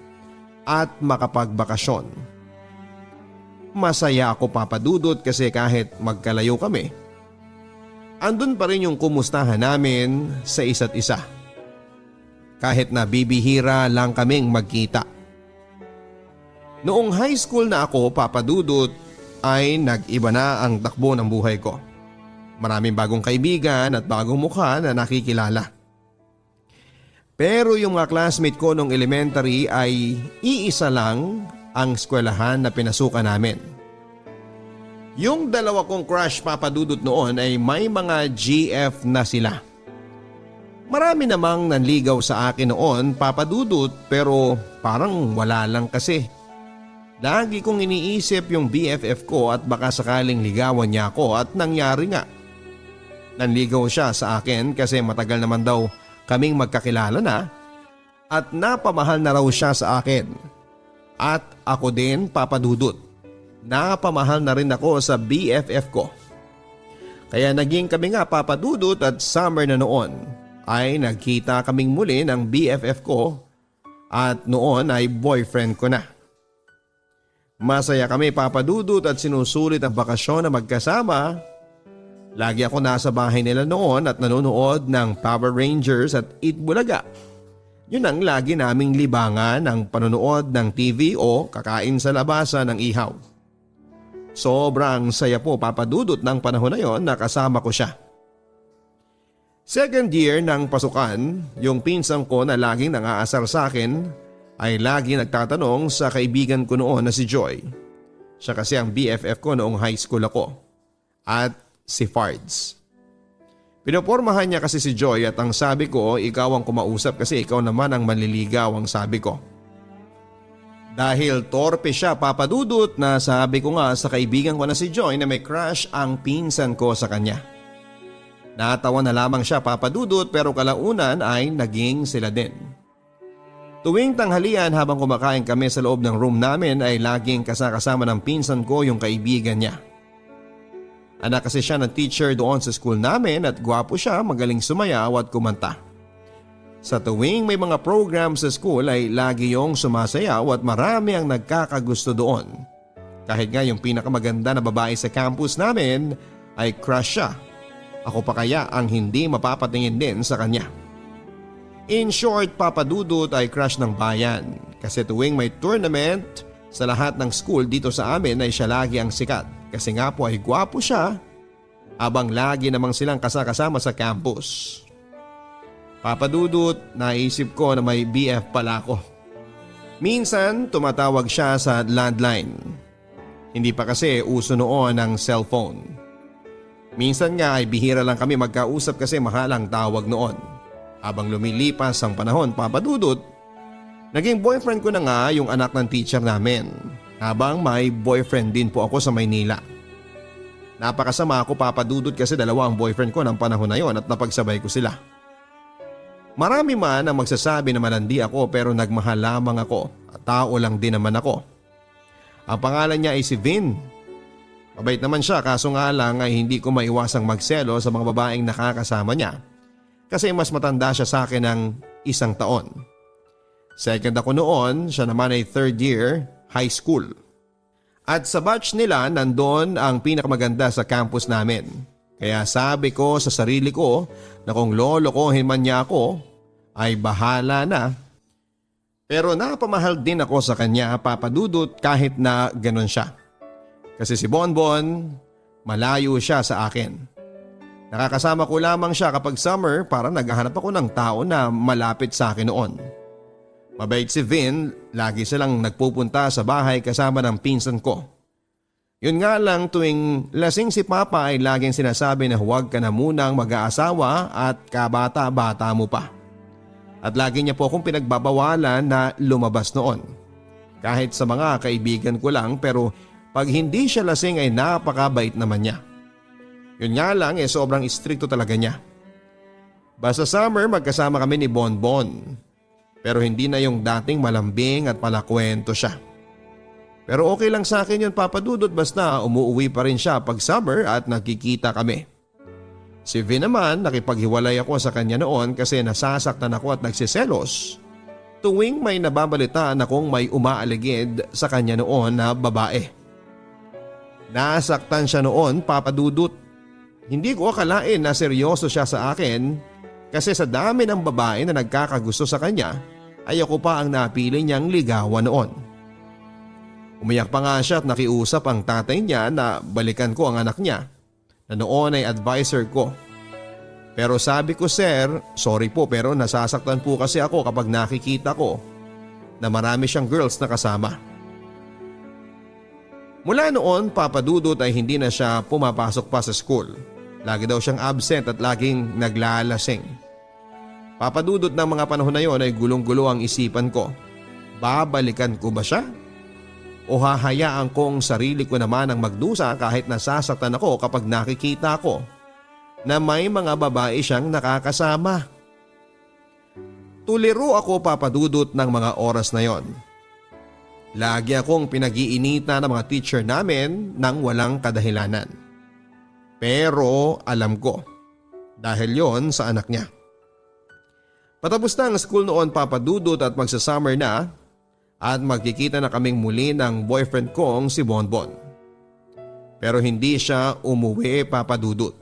at makapagbakasyon. Masaya ako Papa Dudut kasi kahit magkalayo kami, andun pa rin yung kumustahan namin sa isa't isa. Kahit na bibihira lang kaming magkita. Noong high school na ako Papa Dudut ay nag-iba na ang takbo ng buhay ko. Maraming bagong kaibigan at bagong mukha na nakikilala. Pero yung mga classmate ko nung elementary ay iisa lang ang eskwelahan na pinasukan namin. Yung dalawa kong crush Papa Dudut noon ay may mga GF na sila. Marami namang nanligaw sa akin noon Papa Dudut pero parang wala lang kasi. Lagi kong iniisip yung BFF ko at baka sakaling ligawan niya ako at nangyari nga. Nanligaw siya sa akin kasi matagal naman daw kaming magkakilala na at napamahal na raw siya sa akin. At ako din Papa Dudut, napamahal na rin ako sa BFF ko. Kaya naging kami nga Papa Dudut at summer na noon ay nagkita kaming muli ng BFF ko at noon ay boyfriend ko na. Masaya kami Papa Dudut at sinusulit ang bakasyon na magkasama. Lagi ako nasa bahay nila noon at nanonood ng Power Rangers at Eat Bulaga. Yun ang lagi naming libangan ng panonood ng TV o kakain sa labasan ng ihaw. Sobrang saya po Papa Dudut ng panahon na yon na kasama ko siya. Second year ng pasukan, yung pinsang ko na laging nangaasar sa akin ay lagi nagtatanong sa kaibigan ko noon na si Joy. Siya kasi ang BFF ko noong high school ako. At si Fards. Pinopormahan niya kasi si Joy at ang sabi ko ikaw ang kumausap kasi ikaw naman ang manliligaw ang sabi ko. Dahil torpe siya Papa Dudut na sabi ko nga sa kaibigan ko na si Joy na may crush ang pinsan ko sa kanya. Natawa na lamang siya Papa Dudut pero kalaunan ay naging sila din. Tuwing tanghalian habang kumakain kami sa loob ng room namin ay laging kasama ng pinsan ko yung kaibigan niya. Anak kasi siya ng teacher doon sa school namin at gwapo siya, magaling sumayaw at kumanta. Sa tuwing may mga program sa school ay lagi yung sumasayaw at marami ang nagkakagusto doon. Kahit nga yung pinakamaganda na babae sa campus namin ay crush siya. Ako pa kaya ang hindi mapapatingin din sa kanya. In short, Papa Dudut ay crush ng bayan kasi tuwing may tournament sa lahat ng school dito sa amin ay siya lagi ang sikat. Kasi nga po ay gwapo siya, abang lagi namang silang kasama sa campus. Papa Dudut, naisip ko na may BF pala ako. Minsan tumatawag siya sa landline. Hindi pa kasi uso noon ang cellphone. Minsan nga ay bihira lang kami magkausap kasi mahal ang tawag noon. Habang lumilipas ang panahon Papa Dudut, naging boyfriend ko na nga yung anak ng teacher namin. Habang may boyfriend din po ako sa Maynila. Napakasama ako Papa Dudut kasi dalawa ang boyfriend ko ng panahon na yon at napagsabay ko sila. Marami man ang magsasabi na malandi ako pero nagmahal lamang ako at tao lang din naman ako. Ang pangalan niya ay si Vin. Mabait naman siya kaso nga lang ay hindi ko maiwasang magselo sa mga babaeng nakakasama niya kasi mas matanda siya sa akin ng 1 taon. Second ako noon, siya naman ay third year high school. At sa batch nila nandun ang pinakamaganda sa campus namin. Kaya sabi ko sa sarili ko na kung lolokohin man niya ako ay bahala na. Pero napamahal din ako sa kanya Papa Dudut kahit na ganun siya. Kasi si Bonbon malayo siya sa akin. Nakakasama ko lamang siya kapag summer para naghahanap ako ng tao na malapit sa akin noon. Mabait si Vin, lagi silang nagpupunta sa bahay kasama ng pinsan ko. Yun nga lang tuwing lasing si Papa ay laging sinasabi na huwag ka na munang mag-aasawa at kabata-bata mo pa. At lagi niya po akong pinagbabawalan na lumabas noon. Kahit sa mga kaibigan ko lang pero pag hindi siya lasing ay napakabait naman niya. Yun nga lang sobrang istrikto talaga niya. Basta summer magkasama kami ni Bonbon. Pero hindi na yung dating malambing at palakwento siya. Pero okay lang sa akin yun Papa Dudut basta umuwi pa rin siya pag summer at nagkikita kami. Si Vin naman nakipaghiwalay ako sa kanya noon kasi nasasaktan ako at nagsiselos tuwing may nababalitaan akong may umaaligid sa kanya noon na babae. Nasaktan siya noon, Papa Dudut. Hindi ko akalain na seryoso siya sa akin kasi sa dami ng babae na nagkakagusto sa kanya ay ako pa ang napili niyang ligawan noon. Umiyak pa nga siya at nakiusap ang tatay niya na balikan ko ang anak niya na noon ay advisor ko. Pero sabi ko, sir, sorry po pero nasasaktan po kasi ako kapag nakikita ko na marami siyang girls na kasama. Mula noon, Papa Dudut ay hindi na siya pumapasok pa sa school. Lagi daw siyang absent at laging naglalasing. Papa Dudut, ng mga panahon na yon ay gulong-gulo ang isipan ko. Babalikan ko ba siya? O hahayaan kong sarili ko naman ang magdusa kahit nasasaktan ako kapag nakikita ko na may mga babae siyang nakakasama? Tuliro ako, Papa Dudut, ng mga oras na yon. Lagi akong pinag-iinita ng mga teacher namin nang walang kadahilanan. Pero alam ko, dahil yon sa anak niya. Patapos na ang school noon, Papa Dudut, at magsa-summer na at magkikita na kaming muli ng boyfriend kong si Bonbon. Pero hindi siya umuwi, Papa Dudut.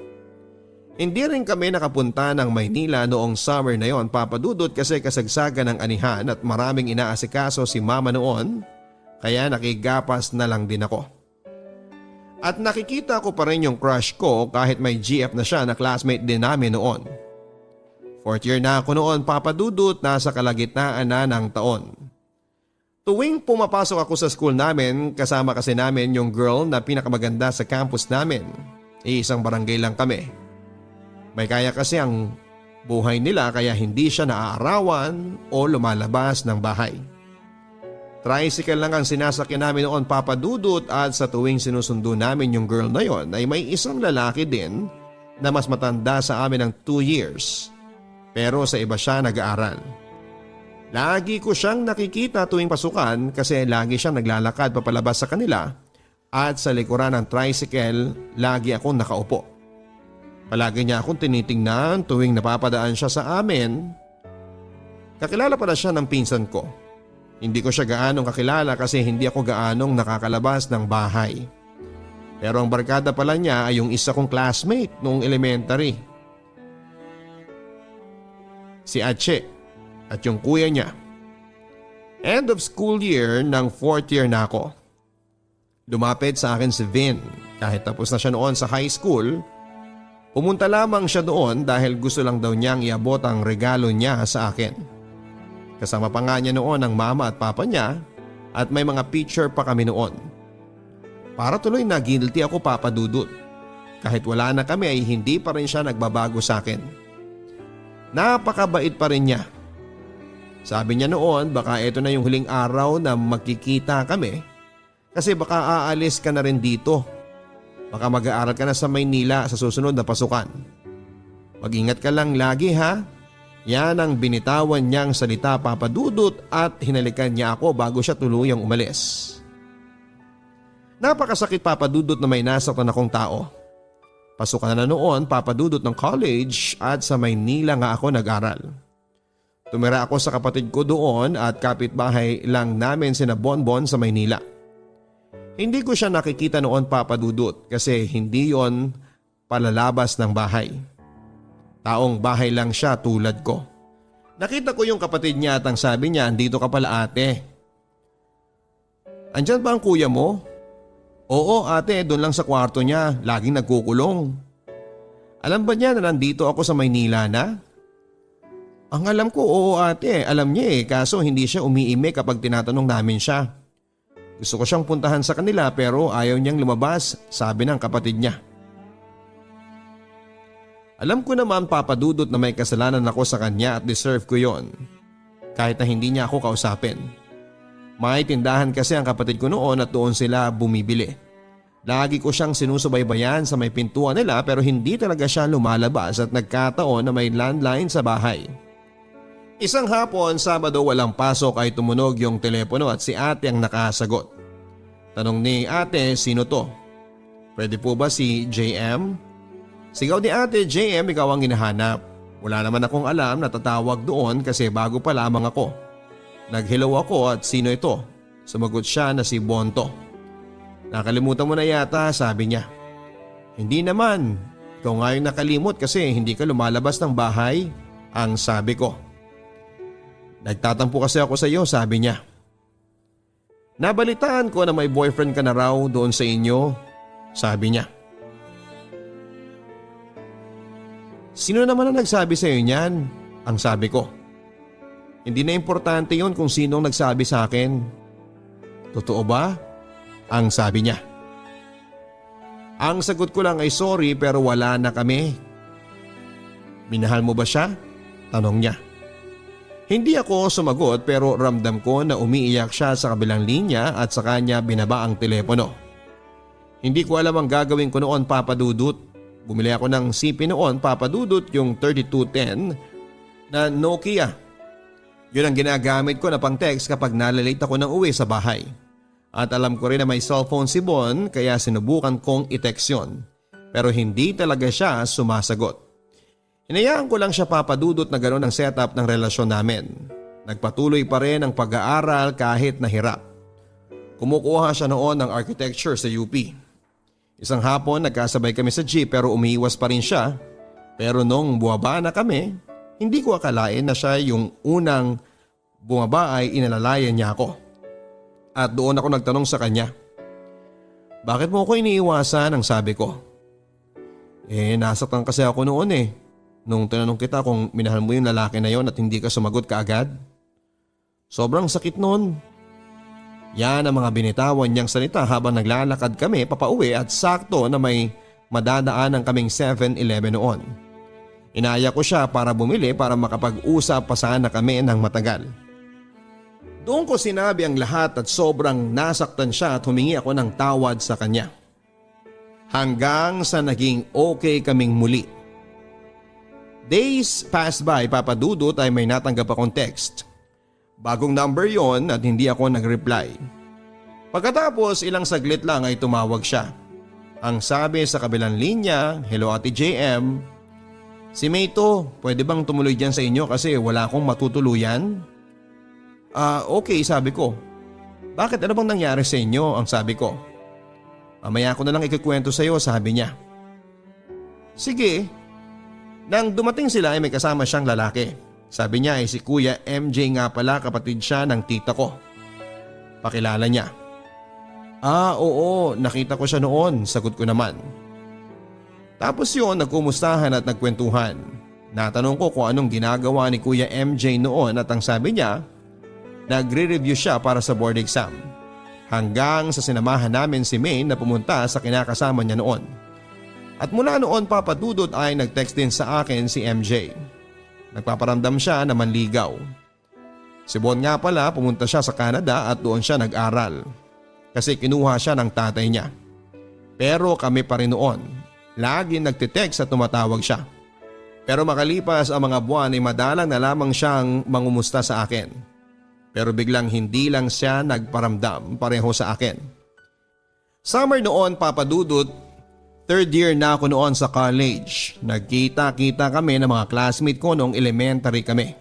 Hindi rin kami nakapunta ng Maynila noong summer na yon, Papa Dudut, kasi kasagsagan ng anihan at maraming inaasikaso si Mama noon, kaya nakigapas na lang din ako. At nakikita ko pa rin yung crush ko kahit may GF na siya na classmate din namin noon. 4th year na ako noon, Papa Dudut, nasa kalagitnaan na ng taon. Tuwing pumapasok ako sa school namin, kasama kasi namin yung girl na pinakamaganda sa campus namin. Isang barangay lang kami. May kaya kasi ang buhay nila kaya hindi siya naaarawan o lumalabas ng bahay. Tricycle lang ang sinasakyan namin noon, Papa Dudut, at sa tuwing sinusundo namin yung girl na yon ay may isang lalaki din na mas matanda sa amin ng 2 years. Pero sa iba siya nag-aaral. Lagi ko siyang nakikita tuwing pasukan kasi lagi siyang naglalakad papalabas sa kanila at sa likuran ng tricycle lagi akong nakaupo. Palagi niya akong tinitingnan tuwing napapadaan siya sa amin. Kakilala pala siya ng pinsan ko. Hindi ko siya gaanong kakilala kasi hindi ako gaanong nakakalabas ng bahay. Pero ang barkada pala niya ay yung isa kong classmate noong elementary. Si Ache at yung kuya niya. End of school year ng 4th year na ako. Lumapit sa akin si Vin. Kahit tapos na siya noon sa high school, pumunta lamang siya doon dahil gusto lang daw niyang iabot ang regalo niya sa akin. Kasama pa nga niya noon ang mama at papa niya at may mga picture pa kami noon. Para tuloy na guilty ako, Papa Dudut. Kahit wala na kami ay hindi pa rin siya nagbabago sa akin. Napakabait pa rin niya. Sabi niya noon baka ito na yung huling araw na magkikita kami kasi baka aalis ka na rin dito. Baka mag-aaral ka na sa Maynila sa susunod na pasukan. Mag-ingat ka lang lagi, ha? Yan ang binitawan niyang salita, Papa Dudut, at hinalikan niya ako bago siya tuluyang umalis. Napakasakit, Papa Dudut, na may nasaktan akong tao. Pasukan na noon, Papa Dudut, ng college at sa Maynila nga ako nag-aral. Tumira ako sa kapatid ko doon at kapitbahay lang namin sina Bonbon sa Maynila. Hindi ko siya nakikita noon, Papa Dudut, kasi hindi yon palalabas ng bahay. Taong bahay lang siya tulad ko. Nakita ko yung kapatid niya at ang sabi niya, andito ka pala, ate. Andyan ba ang kuya mo? Oo, ate, doon lang sa kwarto niya, laging nagkukulong. Alam ba niya na nandito ako sa Maynila na? Ang alam ko, oo ate, alam niya kaso hindi siya umiime kapag tinatanong namin siya. Gusto ko siyang puntahan sa kanila pero ayaw niyang lumabas, sabi ng kapatid niya. Alam ko naman, Papa Dudut, na may kasalanan ako sa kanya at deserve ko yon. Kahit na hindi niya ako kausapin. May tindahan kasi ang kapatid ko noon at doon sila bumibili. Lagi ko siyang sinusubaybayan sa may pintuan nila pero hindi talaga siya lumalabas at nagkataon na may landline sa bahay. Isang hapon, Sabado, walang pasok ay tumunog yung telepono at si ate ang nakasagot. Tanong ni ate, sino to? Pwede po ba si JM? Sigaw ni ate, JM, ikaw ang hinahanap. Wala naman akong alam na tatawag doon kasi bago pa lamang ako. Nag-hello ako at sino ito? Sumagot siya na si Bonto. Nakalimutan mo na yata, sabi niya. Hindi naman, ikaw nga yung nakalimot kasi hindi ka lumalabas ng bahay, ang sabi ko. Nagtatampo kasi ako sa iyo, sabi niya. Nabalitaan ko na may boyfriend ka na raw doon sa inyo, sabi niya. Sino naman ang nagsabi sa iyo niyan? Ang sabi ko. Hindi na importante yon kung sinong nagsabi sa akin. Totoo ba? Ang sabi niya. Ang sagot ko lang ay sorry pero wala na kami. Minahal mo ba siya? Tanong niya. Hindi ako sumagot pero ramdam ko na umiiyak siya sa kabilang linya at sa kanya binaba ang telepono. Hindi ko alam ang gagawin ko noon, Papa Dudut. Bumili ako ng CP noon, Papa Dudut, yung 3210 na Nokia. Yun ang ginagamit ko na pang text kapag nalalate ako ng uwi sa bahay. At alam ko rin na may cellphone si Bon kaya sinubukan kong i-text yun. Pero hindi talaga siya sumasagot. Hinayaan ko lang siya, Papa Dudut, na gano'n ang setup ng relasyon namin. Nagpatuloy pa rin ang pag-aaral kahit nahirap. Kumukuha siya noon ng architecture sa UP. Isang hapon nagkasabay kami sa jeep pero umiiwas pa rin siya. Pero nung buwaba na kami, hindi ko akalain na siya yung unang bumaba ay inalalayan niya ako. At doon ako nagtanong sa kanya. Bakit mo ako iniiwasan, ang sabi ko. Nasaktan kasi ako noon nung tinanong kita kung minahal mo yung lalaki na yon at hindi ka sumagot kaagad. Sobrang sakit noon. Yan ang mga binitawan niyang salita habang naglalakad kami papauwi at sakto na may madadaanan kaming 7-Eleven noon. Inaya ko siya para bumili para makapag-usap pa sana kami ng matagal. Doon ko sinabi ang lahat at sobrang nasaktan siya at humingi ako ng tawad sa kanya. Hanggang sa naging okay kaming muli. Days passed by, Papa Dudut, ay may natanggap akong text. Bagong number yon at hindi ako nag-reply. Pagkatapos ilang saglit lang ay tumawag siya. Ang sabi sa kabilang linya, "Hello Ate JM. Si May to, pwede bang tumuloy dyan sa inyo kasi wala akong matutuluyan?" Okay, sabi ko. "Bakit, ano bang nangyari sa inyo?" ang sabi ko. "Mamaya ko na lang ikikwento sa iyo," sabi niya. Sige. Nang dumating sila ay may kasama siyang lalaki. Sabi niya ay si Kuya MJ nga pala, kapatid siya ng tita ko. Pakilala niya. Oo, nakita ko siya noon, sagot ko naman. Tapos yun, nagkumustahan at nagkwentuhan. Natanong ko kung anong ginagawa ni Kuya MJ noon at ang sabi niya, nagre-review siya para sa board exam. Hanggang sa sinamahan namin si May na pumunta sa kinakasama niya noon. At mula noon, Papa Dudut, ay nag-text din sa akin si MJ. Nagpaparamdam siya na manligaw. Si Bon nga pala, pumunta siya sa Canada at doon siya nag-aral. Kasi kinuha siya ng tatay niya. Pero kami pa rin noon. Lagi nagtitext at tumatawag siya. Pero makalipas ang mga buwan ay madalang na lamang siyang mangumusta sa akin. Pero biglang hindi lang siya nagparamdam pareho sa akin. Summer noon, Papa Dudut, third year na ako noon sa college. Nagkita-kita kami ng mga classmate ko noong elementary kami.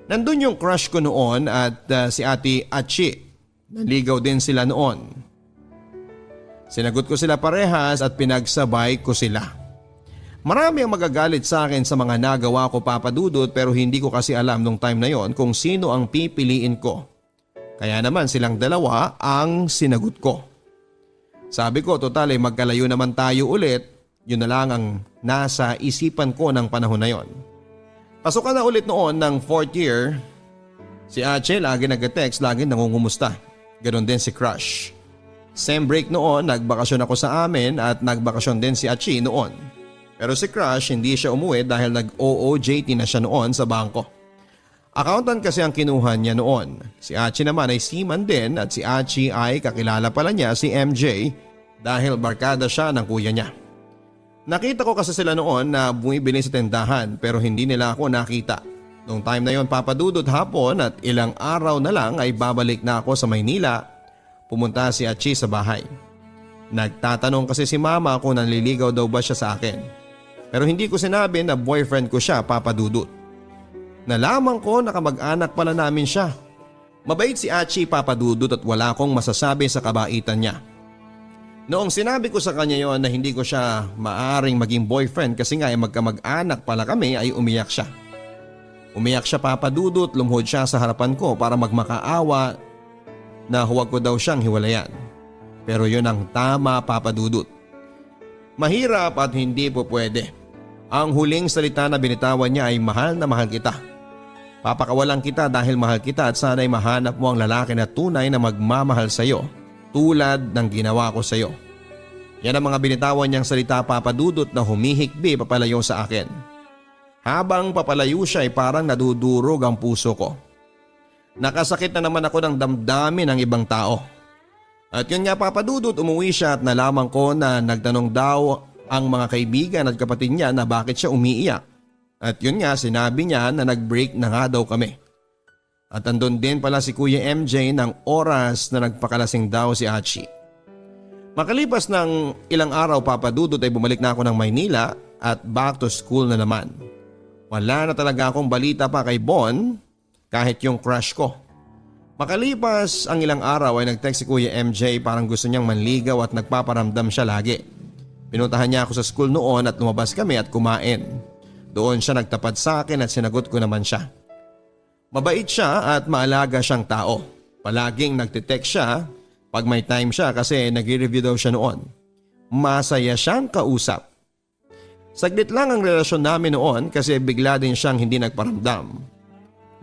Nandun yung crush ko noon at si Ate Achi. Naligaw din sila noon. Sinagot ko sila parehas at pinagsabay ko sila. Marami ang magagalit sa akin sa mga nagawa ko, Papa Dudut, pero hindi ko kasi alam nung time na yon kung sino ang pipiliin ko. Kaya naman silang dalawa ang sinagot ko. Sabi ko, total ay magkalayo naman tayo ulit, yun na lang ang nasa isipan ko ng panahon na yon. Pasukan na ulit noon ng 4th year. Si Ache lagi nag-text, lagi nangungumusta. Ganon din si Crush. Same break noon, nagbakasyon ako sa amin at nagbakasyon din si Achi noon. Pero si Crush hindi siya umuwi dahil nag-OOJT na siya noon sa bangko. Accountant kasi ang kinuha niya noon. Si Achi naman ay seaman din at si Achi ay kakilala pala niya si MJ dahil barkada siya ng kuya niya. Nakita ko kasi sila noon na bumibili sa tindahan pero hindi nila ako nakita. Noong time na yon, Papa Dudut, hapon at ilang araw na lang ay babalik na ako sa Maynila. Pumunta si Achi sa bahay. Nagtatanong kasi si Mama kung nanliligaw daw ba siya sa akin. Pero hindi ko sinabi na boyfriend ko siya, Papa Dudut. Nalaman ko na kamag-anak pala namin siya. Mabait si Achi, Papa Dudut, at wala akong masasabi sa kabaitan niya. Noong sinabi ko sa kanya yon na hindi ko siya maaring maging boyfriend kasi nga ay magkamag-anak pala kami, ay umiyak siya. Umiyak siya, Papa Dudut, lumuhod siya sa harapan ko para magmakaawa na huwag ko daw siyang hiwalayan. Pero yun ang tama, Papa Dudut. Mahirap at hindi po pwede. Ang huling salita na binitawan niya ay mahal na mahal kita. Papakawalan kita dahil mahal kita at sana'y mahanap mo ang lalaki na tunay na magmamahal sa iyo tulad ng ginawa ko sa iyo. Yan ang mga binitawan niyang salita, Papa Dudut, na humihikbi papalayo sa akin. Habang papalayo siya ay parang nadudurog ang puso ko. Nakasakit na naman ako ng damdamin ng ibang tao. At yun nga, Papa Dudut, umuwi siya at nalaman ko na nagtanong daw ang mga kaibigan at kapatid niya na bakit siya umiiyak. At yun nga, sinabi niya na nag-break na nga daw kami. At andun din pala si Kuya MJ ng oras na nagpakalasing daw si Achi. Makalipas ng ilang araw, Papa Dudut, ay bumalik na ako ng Maynila at back to school na naman. Wala na talaga akong balita pa kay Bon, kahit yung crush ko. Makalipas ang ilang araw ay nag-text si Kuya MJ, parang gusto niyang manligaw at nagpaparamdam siya lagi. Pinuntahan niya ako sa school noon at lumabas kami at kumain. Doon siya nagtapat sa akin at sinagot ko naman siya. Mabait siya at maalaga siyang tao. Palaging nagtitext siya pag may time siya kasi nag-review daw siya noon. Masaya siyang kausap. Saglit lang ang relasyon namin noon kasi bigla din siyang hindi nagparamdam.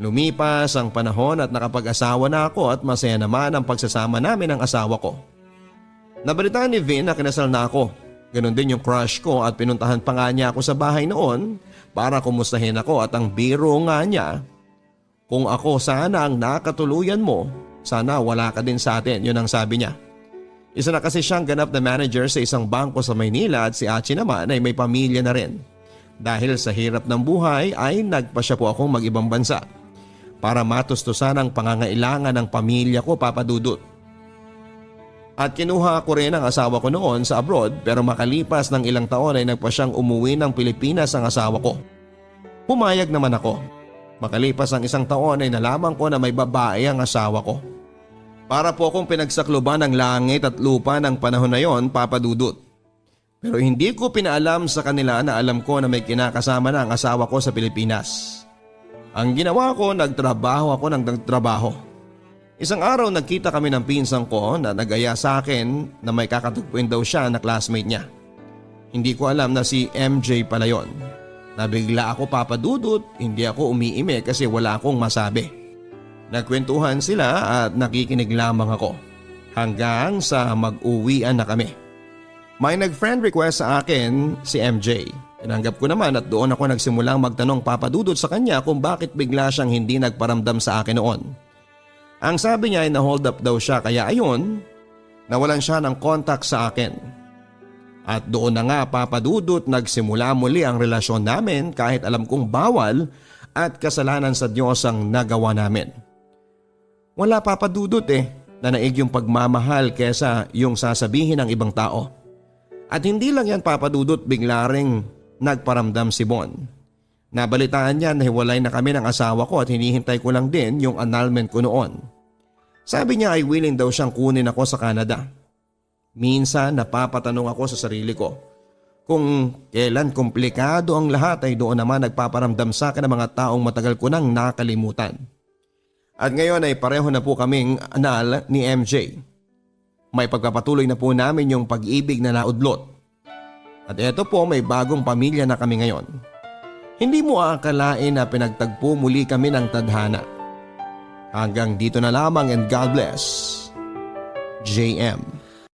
Lumipas ang panahon at nakapag-asawa na ako at masaya naman ang pagsasama namin ng asawa ko. Nabalitaan ni Vin na kinasal na ako. Ganon din yung crush ko at pinuntahan pa nga niya ako sa bahay noon para kumustahin ako at ang biro nga niya, kung ako sana ang nakatuluyan mo, sana wala ka din sa atin, yun ang sabi niya. Isa na kasi siyang ganap na manager sa isang bangko sa Maynila at si Achi naman ay may pamilya na rin. Dahil sa hirap ng buhay ay nagpasya po akong mag-ibang bansa para matustusan ang pangangailangan ng pamilya ko, Papa Dudut. At kinuha ko rin ang asawa ko noon sa abroad pero makalipas ng ilang taon ay nagpa siyang umuwi ng Pilipinas ang asawa ko. Pumayag naman ako. Makalipas ang isang taon ay nalaman ko na may babae ang asawa ko. Para po akong pinagsakluban ng langit at lupa ng panahon na yon, Papa Dudut. Pero hindi ko pinaalam sa kanila na alam ko na may kinakasama na ang asawa ko sa Pilipinas. Ang ginawa ko, nagtrabaho ako ng nagtrabaho. Isang araw nagkita kami ng pinsan ko na nag-aya sa akin na may kakatagpuin daw siya na classmate niya. Hindi ko alam na si MJ pala yon. Nabigla ako, Papa Dudut, hindi ako umiime kasi wala akong masabi. Nagkwentuhan sila at nakikinig lamang ako hanggang sa mag-uwian na kami. May nag-friend request sa akin si MJ. Tinanggap ko naman at doon ako nagsimulang magtanong, Papa Dudut, sa kanya kung bakit bigla siyang hindi nagparamdam sa akin noon. Ang sabi niya ay na-hold up daw siya kaya ayun, nawalan siya ng contact sa akin. At doon na nga, Papa Dudut, nagsimula muli ang relasyon namin kahit alam kong bawal at kasalanan sa Diyos ang nagawa namin. Wala, Papa Dudut, na naig yung pagmamahal kesa yung sasabihin ng ibang tao. At hindi lang yan, Papa Dudut, bigla ring nagparamdam si Bon. Nabalitaan niya na hiwalay na kami ng asawa ko at hinihintay ko lang din yung annulment ko noon. Sabi niya ay willing daw siyang kunin ako sa Canada. Minsan napapatanong ako sa sarili ko kung kailan komplikado ang lahat ay doon naman nagpaparamdam sa akin ng mga taong matagal ko nang nakalimutan. At ngayon ay pareho na po kaming anal ni MJ. May pagpapatuloy na po namin yung pag-ibig na naudlot. At eto po, may bagong pamilya na kami ngayon. Hindi mo aakalain na pinagtagpo muli kami ng tadhana. Hanggang dito na lamang and God bless. JM.